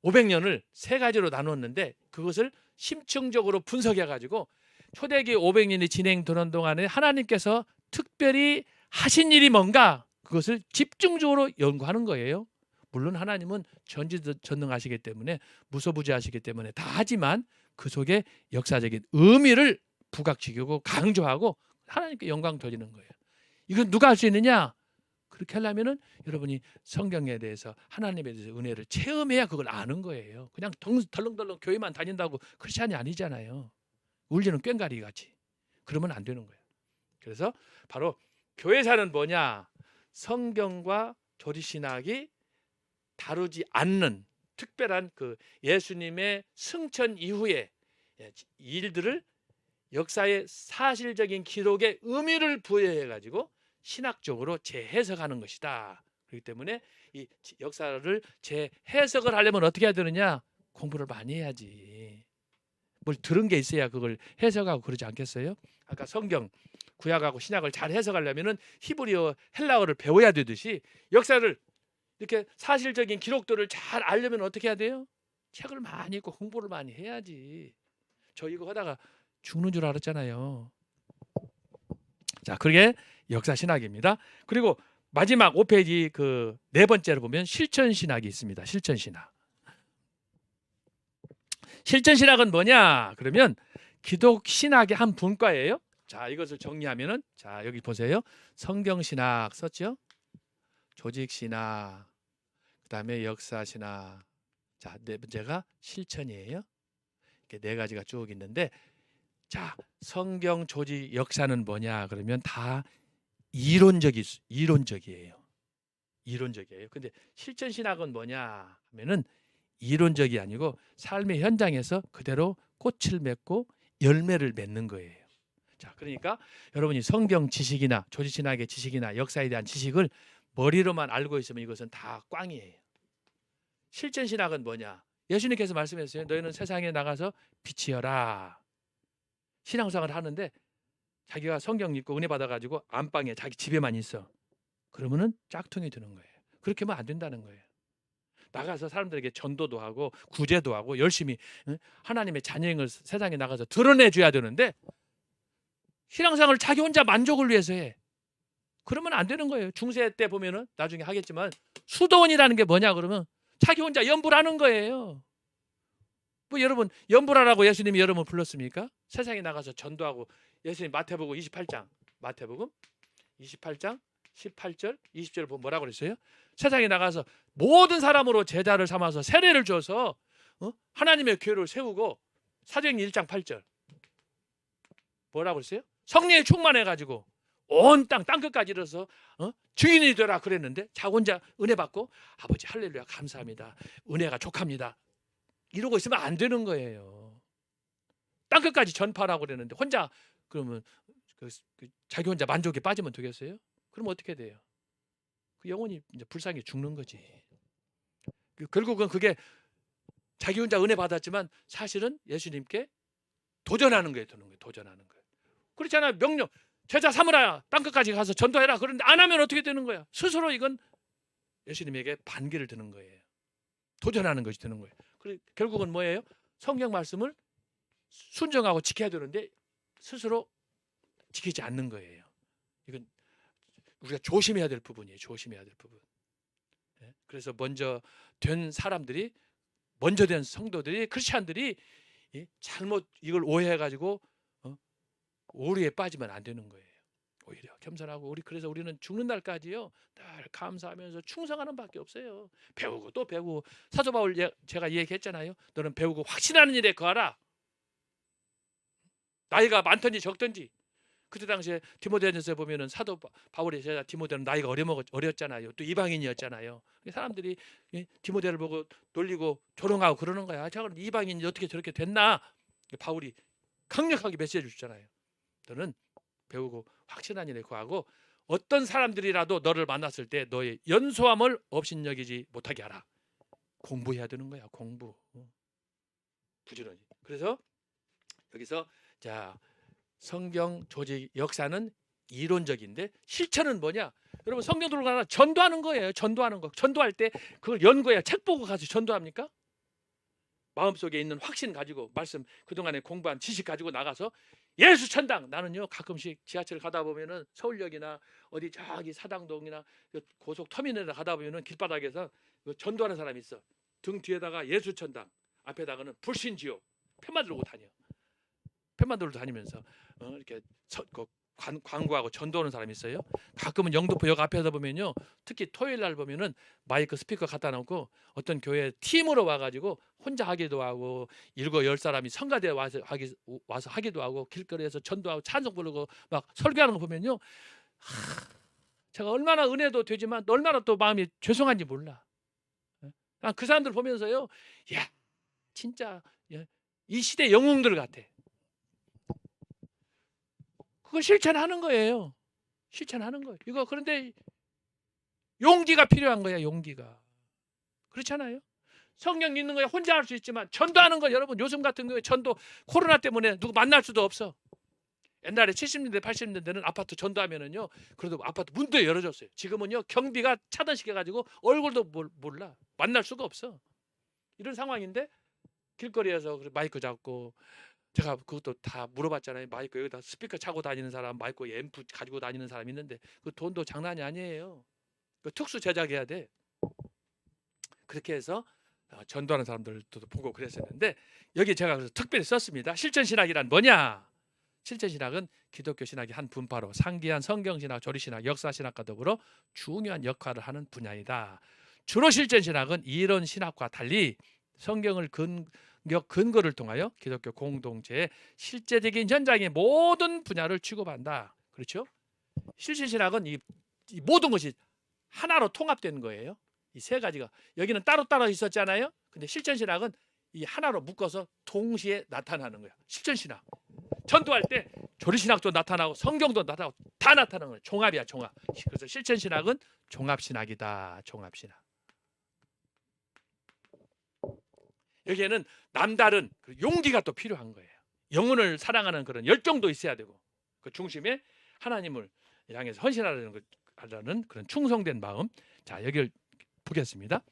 500년을 세 가지로 나눴는데 그것을 심층적으로 분석해 가지고 초대교회 500년이 진행되는 동안에 하나님께서 특별히 하신 일이 뭔가 그것을 집중적으로 연구하는 거예요. 물론 하나님은 전지전능하시기 때문에 무소부지하시기 때문에 다 하지만 그 속에 역사적인 의미를 부각시키고 강조하고 하나님께 영광 돌리는 거예요. 이건 누가 할 수 있느냐? 그렇게 하려면은 여러분이 성경에 대해서 하나님에 대해서 은혜를 체험해야 그걸 아는 거예요. 그냥 덜렁덜렁 교회만 다닌다고 크리스찬이 아니잖아요. 울리는 꽹가리 같이. 그러면 안 되는 거예요. 그래서 바로 교회사는 뭐냐? 성경과 조리신학이 다루지 않는 특별한 그 예수님의 승천 이후의 일들을 역사의 사실적인 기록의 의미를 부여해 가지고 신학적으로 재해석하는 것이다. 그렇기 때문에 이 역사를 재해석을 하려면 어떻게 해야 되느냐? 공부를 많이 해야지. 뭘 들은 게 있어야 그걸 해석하고 그러지 않겠어요? 아까 성경 구약하고 신약을 잘 해석하려면은 히브리어 헬라어를 배워야 되듯이 역사를 이렇게 사실적인 기록들을 잘 알려면 어떻게 해야 돼요? 책을 많이 읽고 공부를 많이 해야지. 저 이거 하다가 죽는 줄 알았잖아요. 자, 그게 역사 신학입니다. 그리고 마지막 5페이지 그 네 번째로 보면 실천 신학이 있습니다. 실천 신학. 실천 신학은 뭐냐? 그러면 기독 신학의 한 분과예요. 자, 이것을 정리하면은 자, 여기 보세요. 성경신학 썼죠? 조직신학, 그다음에 역사신학. 자, 네 번째가 실천이에요. 이렇게 네 가지가 쭉 있는데, 자, 성경, 조직, 역사는 뭐냐? 그러면 다 이론적이에요. 이론적이에요. 근데 실천 신학은 뭐냐 하면은 이론적이 아니고 삶의 현장에서 그대로 꽃을 맺고 열매를 맺는 거예요. 자, 그러니까 여러분이 성경 지식이나 조직 신학의 지식이나 역사에 대한 지식을 머리로만 알고 있으면 이것은 다 꽝이에요. 실천 신학은 뭐냐? 예수님께서 말씀하셨어요. 너희는 세상에 나가서 빛이여라. 신앙생활을 하는데 자기가 성경 읽고 은혜 받아가지고 안방에 자기 집에만 있어. 그러면은 짝퉁이 드는 거예요. 그렇게 하면 안 된다는 거예요. 나가서 사람들에게 전도도 하고 구제도 하고 열심히 하나님의 자녀임을 세상에 나가서 드러내줘야 되는데 신앙생활을 자기 혼자 만족을 위해서 해. 그러면 안 되는 거예요. 중세 때 보면은 나중에 하겠지만 수도원이라는 게 뭐냐 그러면 자기 혼자 연불하는 거예요. 뭐 여러분 연불하라고 예수님이 여러분 불렀습니까? 세상에 나가서 전도하고 예수님 마태복음 28장 18절 20절 보면 뭐라고 그랬어요? 세상에 나가서 모든 사람으로 제자를 삼아서 세례를 줘서 하나님의 교회를 세우고 사도행전 1장 8절 뭐라고 그랬어요? 성령에 충만해가지고 온 땅끝까지 이르러서 증인이 되라 그랬는데 자기 혼자 은혜 받고 아버지 할렐루야 감사합니다. 은혜가 족합니다. 이러고 있으면 안 되는 거예요. 땅끝까지 전파라고 그랬는데 혼자 그러면 자기 혼자 만족에 빠지면 되겠어요? 그럼 어떻게 돼요? 그 영혼이 이제 불쌍히 죽는 거지. 결국은 그게 자기 혼자 은혜 받았지만 사실은 예수님께 도전하는 거예요. 도전하는 거예요. 그렇잖아요. 명령 제자 삼으라 땅끝까지 가서 전도해라. 그런데 안 하면 어떻게 되는 거야? 스스로 이건 예수님에게 반기를 드는 거예요. 도전하는 것이 되는 거예요. 결국은 뭐예요? 성경 말씀을 순종하고 지켜야 되는데 스스로 지키지 않는 거예요. 이건 우리가 조심해야 될 부분이에요. 조심해야 될 부분. 그래서 먼저 된 사람들이 먼저 된 성도들이 크리스찬들이 잘못 이걸 오해해가지고 오류에 빠지면 안 되는 거예요. 오히려 겸손하고 그래서 우리는 죽는 날까지요 늘 감사하면서 충성하는 밖에 없어요. 배우고 또 배우고 사도 바울 제가 얘기했잖아요. 너는 배우고 확신하는 일에 거하라. 나이가 많든지 적든지. 그때 당시에 디모데전서에 보면은 사도 바울의 제자 디모데는 나이가 어렸잖아요. 또 이방인이었잖아요. 사람들이 디모데를 보고 놀리고 조롱하고 그러는 거야. 자, 그럼 이방인이 어떻게 저렇게 됐나? 바울이 강력하게 메시지를 주잖아요. 너는 배우고 확신한 일에 거하고 어떤 사람들이라도 너를 만났을 때 너의 연소함을 업신여기지 못하게 하라. 공부해야 되는 거야. 공부. 부지런히. 그래서 여기서 자 성경 조직 역사는 이론적인데 실천은 뭐냐? 여러분 성경 들고 가나 전도하는 거예요. 전도하는 거. 전도할 때 그걸 연구해야 책 보고 가서 전도합니까? 마음속에 있는 확신 가지고 말씀 그동안에 공부한 지식 가지고 나가서 예수 천당. 나는요 가끔씩 지하철 가다 보면은 서울역이나 어디 저기 사당동이나 고속 터미널에 가다 보면은 길바닥에서 전도하는 사람이 있어. 등 뒤에다가 예수 천당, 앞에다가는 불신지옥 펜만 들고 다녀. 펜만 들고 다니면서 이렇게 광고하고 전도하는 사람이 있어요. 가끔은 영등포역 앞에서 보면요, 특히 토요일 날 보면은 마이크 스피커 갖다 놓고 어떤 교회 팀으로 와가지고 혼자 하기도 하고 7-10사람이 성가대 와서 하기도 하고 길거리에서 전도하고 찬송 부르고 막 설교하는 거 보면요, 제가 얼마나 은혜도 되지만 얼마나 또 마음이 죄송한지 몰라. 그 사람들 보면서요, 야 진짜 이 시대 영웅들 같아. 그거 실천하는 거예요. 실천하는 거예요. 이거 그런데 용기가 필요한 거야. 용기가. 그렇잖아요. 성경 읽는 거야 혼자 할 수 있지만 전도하는 거 여러분 요즘 같은 경우에 전도 코로나 때문에 누구 만날 수도 없어. 옛날에 70년대 80년대는 아파트 전도하면은요 그래도 아파트 문도 열어줬어요. 지금은요 경비가 차단시켜가지고 얼굴도 몰라. 만날 수가 없어. 이런 상황인데 길거리에서 마이크 잡고 제가 그것도 다 물어봤잖아요. 마이크 여기다 스피커 차고 다니는 사람, 마이크 앰프 가지고 다니는 사람 있는데 그 돈도 장난이 아니에요. 그 특수 제작해야 돼. 그렇게 해서 전도하는 사람들도 보고 그랬었는데 여기 제가 그래서 특별히 썼습니다. 실천신학이란 뭐냐? 실천신학은 기독교 신학의 한 분파로 상기한 성경신학, 조리신학, 역사신학과 더불어 중요한 역할을 하는 분야이다. 주로 실천신학은 이런 신학과 달리 성경을 근거를 통하여 기독교 공동체의 실제적인 현장의 모든 분야를 취급한다. 그렇죠? 실천신학은 이 모든 것이 하나로 통합되는 거예요. 이 세 가지가 여기는 따로따로 있었잖아요. 근데 실천신학은 이 하나로 묶어서 동시에 나타나는 거야. 실천신학. 전도할 때 조리신학도 나타나고 성경도 나타나고 다 나타나는 거예요. 종합이야, 종합. 그래서 실천신학은 종합신학이다. 종합신학. 여기에는 남다른 용기가 또 필요한 거예요. 영혼을 사랑하는 그런 열정도 있어야 되고 그 중심에 하나님을 향해서 헌신하려는 그런 충성된 마음. 자, 여기를 보겠습니다.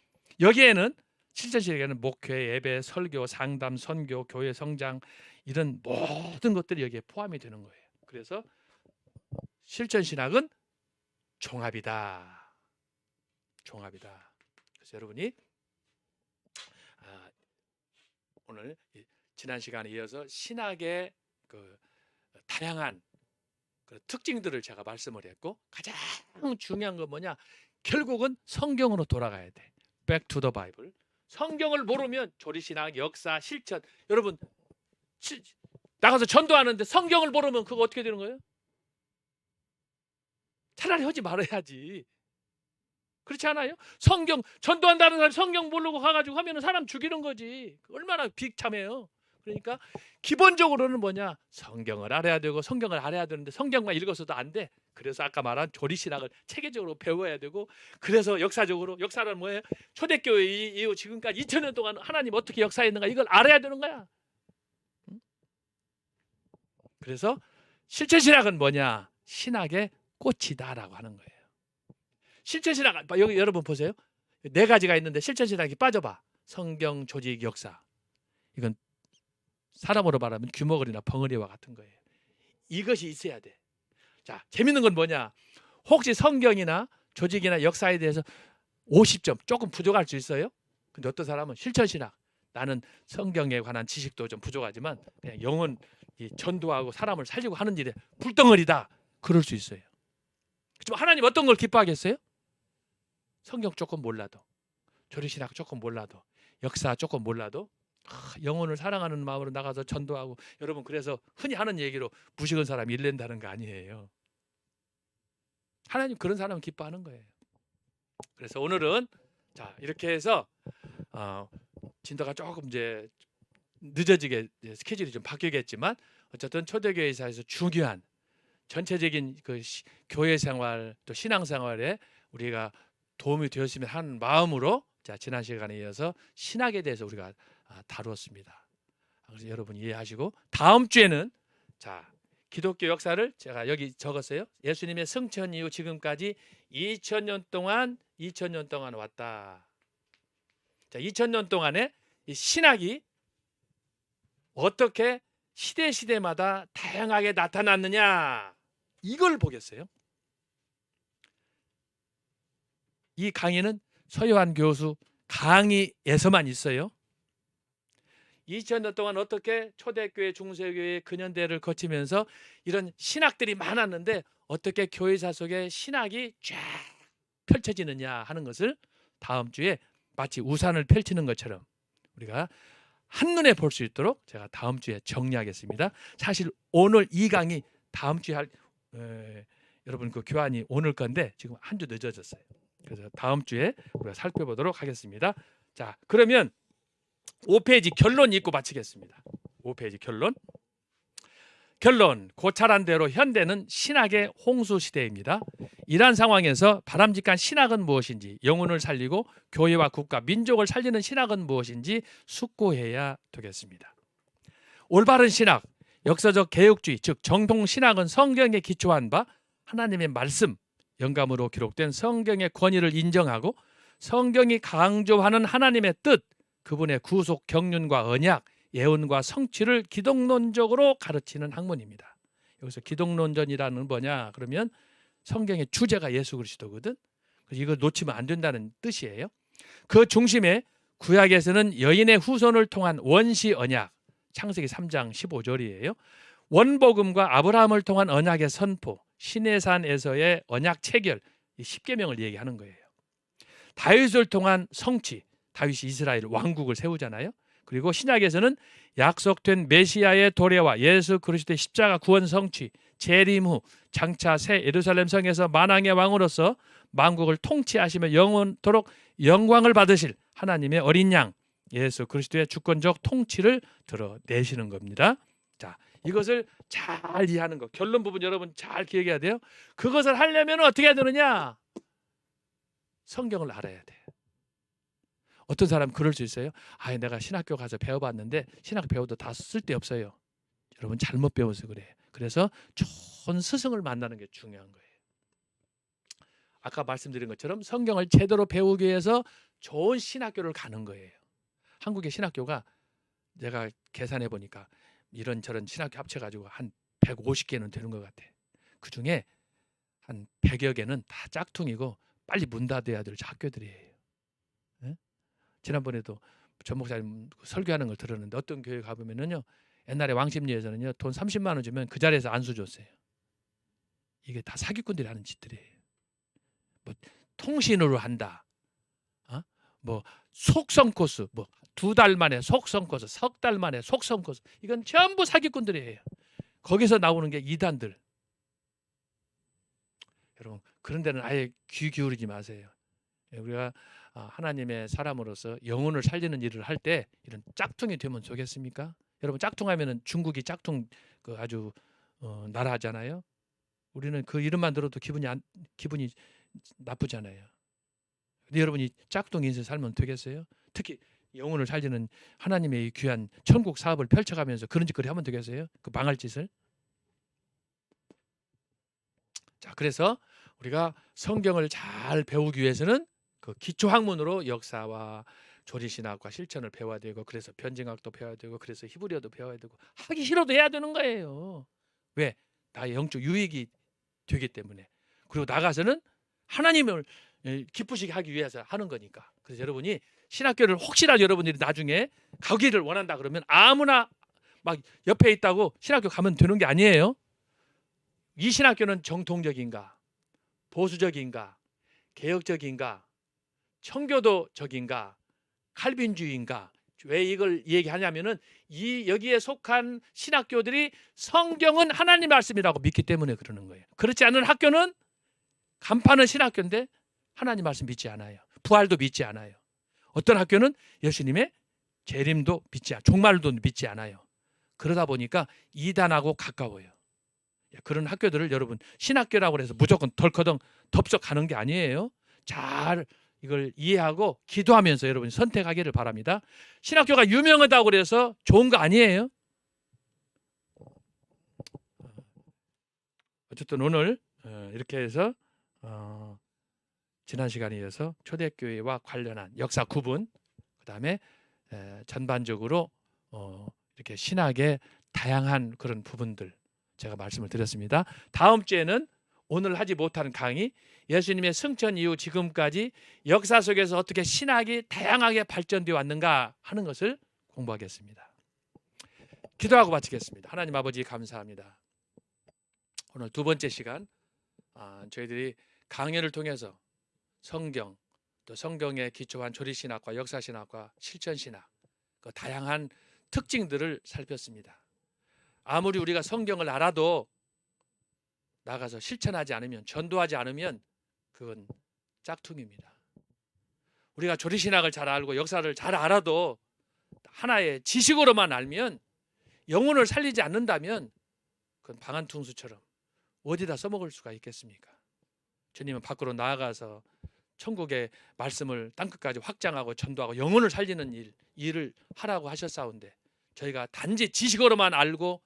여기에는 실천신학에는 목회, 예배, 설교, 상담, 선교, 교회 성장 이런 모든 것들이 여기에 포함이 되는 거예요. 그래서 실천신학은 종합이다. 종합이다. 그래서 여러분이 오늘 지난 시간에 이어서 신학의 그 다양한 그 특징들을 제가 말씀을 했고 가장 중요한 건 뭐냐? 결국은 성경으로 돌아가야 돼. Back to the Bible. 성경을 모르면 조리신학, 역사, 실천. 여러분 나가서 전도하는데 성경을 모르면 그거 어떻게 되는 거예요? 차라리 하지 말아야지. 그렇지 않아요? 성경 전도한다는 사람이 성경 모르고 가가지고 하면은 사람 죽이는 거지. 얼마나 비참해요. 그러니까 기본적으로는 뭐냐? 성경을 알아야 되고 성경을 알아야 되는데 성경만 읽어서도 안 돼. 그래서 아까 말한 조리신학을 체계적으로 배워야 되고 그래서 역사는 뭐예요? 초대교회 이후 지금까지 2000년 동안 하나님 어떻게 역사했는가 이걸 알아야 되는 거야. 그래서 실천신학은 뭐냐? 신학의 꽃이다라고 하는 거예요. 실천신학 여기 여러분 보세요. 네 가지가 있는데 실천신학이 빠져봐. 성경, 조직, 역사. 이건 사람으로 말하면 규모거리나 벙어리와 같은 거예요. 이것이 있어야 돼. 자, 재밌는 건 뭐냐? 혹시 성경이나 조직이나 역사에 대해서 50점 조금 부족할 수 있어요. 근데 어떤 사람은 실천신학 나는 성경에 관한 지식도 좀 부족하지만 그냥 영혼 전도하고 사람을 살리고 하는 일에 불덩어리다. 그럴 수 있어요. 그렇지만 하나님 어떤 걸 기뻐하겠어요? 성경 조금 몰라도 조리신학 조금 몰라도 역사 조금 몰라도 영혼을 사랑하는 마음으로 나가서 전도하고 여러분 그래서 흔히 하는 얘기로 무식한 사람이 일낸다는 거 아니에요. 하나님 그런 사람은 기뻐하는 거예요. 그래서 오늘은 자 이렇게 해서 진도가 조금 이제 늦어지게 스케줄이 좀 바뀌겠지만 어쨌든 초대교회사에서 중요한 전체적인 그 교회 생활 또 신앙 생활에 우리가 도움이 되었으면 하는 마음으로 자 지난 시간에 이어서 신학에 대해서 우리가 다루었습니다. 그래서 여러분 이해하시고 다음 주에는 자 기독교 역사를 제가 여기 적었어요. 예수님의 승천 이후 지금까지 2000년 동안 왔다. 자 2000년 동안에 이 신학이 어떻게 시대마다 다양하게 나타났느냐 이걸 보겠어요. 이 강의는 서요한 교수 강의에서만 있어요. 2000년 동안 어떻게 초대교회, 중세교회, 근현대를 거치면서 이런 신학들이 많았는데 어떻게 교회사 속에 신학이 쫙 펼쳐지느냐 하는 것을 다음 주에 마치 우산을 펼치는 것처럼 우리가 한눈에 볼 수 있도록 제가 다음 주에 정리하겠습니다. 사실 오늘 이 강의 다음 주에 할 여러분 그 교환이 오늘 건데 지금 한 주 늦어졌어요. 그래서 다음 주에 우리가 살펴보도록 하겠습니다. 자, 그러면 5페이지 결론 읽고 마치겠습니다. 5페이지 결론 고찰한 대로 현대는 신학의 홍수 시대입니다. 이러한 상황에서 바람직한 신학은 무엇인지 영혼을 살리고 교회와 국가, 민족을 살리는 신학은 무엇인지 숙고해야 되겠습니다. 올바른 신학, 역사적 개혁주의 즉 정통 신학은 성경에 기초한 바 하나님의 말씀, 영감으로 기록된 성경의 권위를 인정하고 성경이 강조하는 하나님의 뜻, 그분의 구속 경륜과 언약, 예언과 성취를 기독론적으로 가르치는 학문입니다. 여기서 기독론전이라는 뭐냐? 그러면 성경의 주제가 예수 그리스도거든. 이거 놓치면 안 된다는 뜻이에요. 그 중심에 구약에서는 여인의 후손을 통한 원시 언약, 창세기 3장 15절이에요. 원복음과 아브라함을 통한 언약의 선포, 시내산에서의 언약 체결, 이 십계명을 얘기하는 거예요. 다윗을 통한 성취, 다윗이 이스라엘 왕국을 세우잖아요. 그리고 신약에서는 약속된 메시아의 도래와 예수 그리스도의 십자가 구원 성취, 재림 후 장차 새 예루살렘 성에서 만왕의 왕으로서 만국을 통치하시며 영원토록 영광을 받으실 하나님의 어린 양 예수 그리스도의 주권적 통치를 드러내시는 겁니다. 자, 이것을 잘 이해하는 거. 결론 부분 여러분 잘 기억해야 돼요. 그것을 하려면 어떻게 해야 되느냐? 성경을 알아야 돼. 어떤 사람 그럴 수 있어요. 내가 신학교 가서 배워봤는데 신학 배워도 다 쓸데없어요. 여러분 잘못 배워서 그래요. 그래서 좋은 스승을 만나는 게 중요한 거예요. 아까 말씀드린 것처럼 성경을 제대로 배우기 위해서 좋은 신학교를 가는 거예요. 한국의 신학교가 내가 계산해 보니까 이런저런 신학교 합쳐가지고 한 150개는 되는 것 같아. 그중에 한 100여 개는 다 짝퉁이고 빨리 문 닫아야 될 학교들이에요. 네? 지난번에도 전 목사님 설교하는 걸 들었는데 어떤 교회 가보면은요, 옛날에 왕십리에서는요 돈 30만 원 주면 그 자리에서 안수 줬어요. 이게 다 사기꾼들이 하는 짓들이에요. 뭐 통신으로 한다, 뭐 속성 코스, 뭐 2달 만에 속성 코스, 석 달 만에 속성 코스, 이건 전부 사기꾼들이에요. 거기서 나오는 게 이단들. 여러분 그런 데는 아예 귀 기울이지 마세요. 우리가 하나님의 사람으로서 영혼을 살리는 일을 할 때 이런 짝퉁이 되면 좋겠습니까? 여러분 짝퉁하면은 중국이 짝퉁 그 아주 나라잖아요. 우리는 그 이름만 들어도 기분이 나쁘잖아요. 근데 여러분이 짝퉁 인생 살면 되겠어요? 특히 영혼을 살리는 하나님의 귀한 천국 사업을 펼쳐가면서 그런 짓거리 하면 되겠어요? 그 망할 짓을. 자, 그래서 우리가 성경을 잘 배우기 위해서는 그 기초 학문으로 역사와 조리신학과 실천을 배워야 되고, 그래서 변증학도 배워야 되고, 그래서 히브리어도 배워야 되고, 하기 싫어도 해야 되는 거예요. 왜? 나의 영적 유익이 되기 때문에. 그리고 나가서는 하나님을 기쁘시게 하기 위해서 하는 거니까. 그래서 여러분이 신학교를 혹시라도 여러분들이 나중에 가기를 원한다 그러면 아무나 막 옆에 있다고 신학교 가면 되는 게 아니에요. 이 신학교는 정통적인가, 보수적인가, 개혁적인가, 청교도적인가, 칼빈주의인가? 왜 이걸 얘기하냐면은 여기에 속한 신학교들이 성경은 하나님 말씀이라고 믿기 때문에 그러는 거예요. 그렇지 않은 학교는 간판은 신학교인데 하나님 말씀 믿지 않아요. 부활도 믿지 않아요. 어떤 학교는 예수님의 재림도 종말도 믿지 않아요. 그러다 보니까 이단하고 가까워요. 그런 학교들을 여러분 신학교라고 해서 무조건 덜커덩 덥석하는 게 아니에요. 잘 이걸 이해하고 기도하면서 여러분이 선택하기를 바랍니다. 신학교가 유명하다고 그래서 좋은 거 아니에요. 어쨌든 오늘 이렇게 해서 지난 시간에 이어서 초대교회와 관련한 역사 구분, 그다음에 전반적으로 이렇게 신학의 다양한 그런 부분들 제가 말씀을 드렸습니다. 다음 주에는 오늘 하지 못한 강의, 예수님의 승천 이후 지금까지 역사 속에서 어떻게 신학이 다양하게 발전되어 왔는가 하는 것을 공부하겠습니다. 기도하고 마치겠습니다. 하나님 아버지 감사합니다. 오늘 두 번째 시간 저희들이 강의를 통해서 성경, 또 성경에 기초한 조리신학과 역사신학과 실천신학 그 다양한 특징들을 살폈습니다. 아무리 우리가 성경을 알아도 나가서 실천하지 않으면, 전도하지 않으면 그건 짝퉁입니다. 우리가 조리신학을 잘 알고 역사를 잘 알아도 하나의 지식으로만 알면, 영혼을 살리지 않는다면 그건 방한퉁수처럼 어디다 써먹을 수가 있겠습니까? 주님은 밖으로 나아가서 천국의 말씀을 땅끝까지 확장하고 전도하고 영혼을 살리는 일을 하라고 하셨사온데, 저희가 단지 지식으로만 알고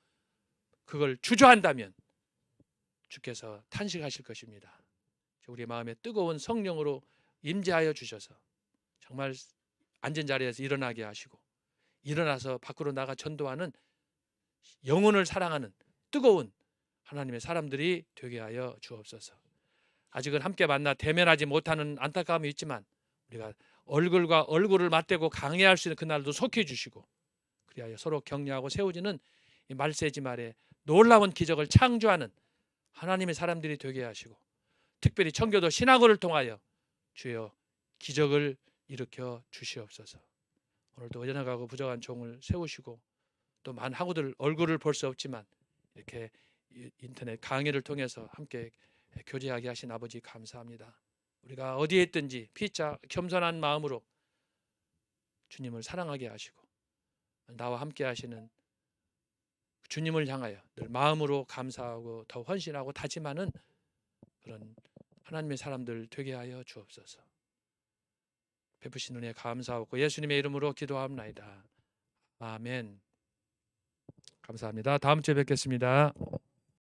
그걸 주저한다면 주께서 탄식하실 것입니다. 우리 마음에 뜨거운 성령으로 임재하여 주셔서 정말 앉은 자리에서 일어나게 하시고, 일어나서 밖으로 나가 전도하는 영혼을 사랑하는 뜨거운 하나님의 사람들이 되게 하여 주옵소서. 아직은 함께 만나 대면하지 못하는 안타까움이 있지만 우리가 얼굴과 얼굴을 맞대고 강해할 수 있는 그날도 속해 주시고, 그리하여 서로 격려하고 세워지는 이 말세지 말에 놀라운 기적을 창조하는 하나님의 사람들이 되게 하시고, 특별히 청교도 신학원을 통하여 주여 기적을 일으켜 주시옵소서. 오늘도 어려나가고 부족한 종을 세우시고, 또 많은 학우들 얼굴을 볼 수 없지만 이렇게 인터넷 강의를 통해서 함께 교제하게 하신 아버지 감사합니다. 우리가 어디에 있든지 피차 겸손한 마음으로 주님을 사랑하게 하시고, 나와 함께 하시는 주님을 향하여 늘 마음으로 감사하고 더 헌신하고 다짐하는 그런 하나님의 사람들 되게 하여 주옵소서. 베푸신 은혜 감사하고 예수님의 이름으로 기도합나이다. 아멘. 감사합니다. 다음 주에 뵙겠습니다.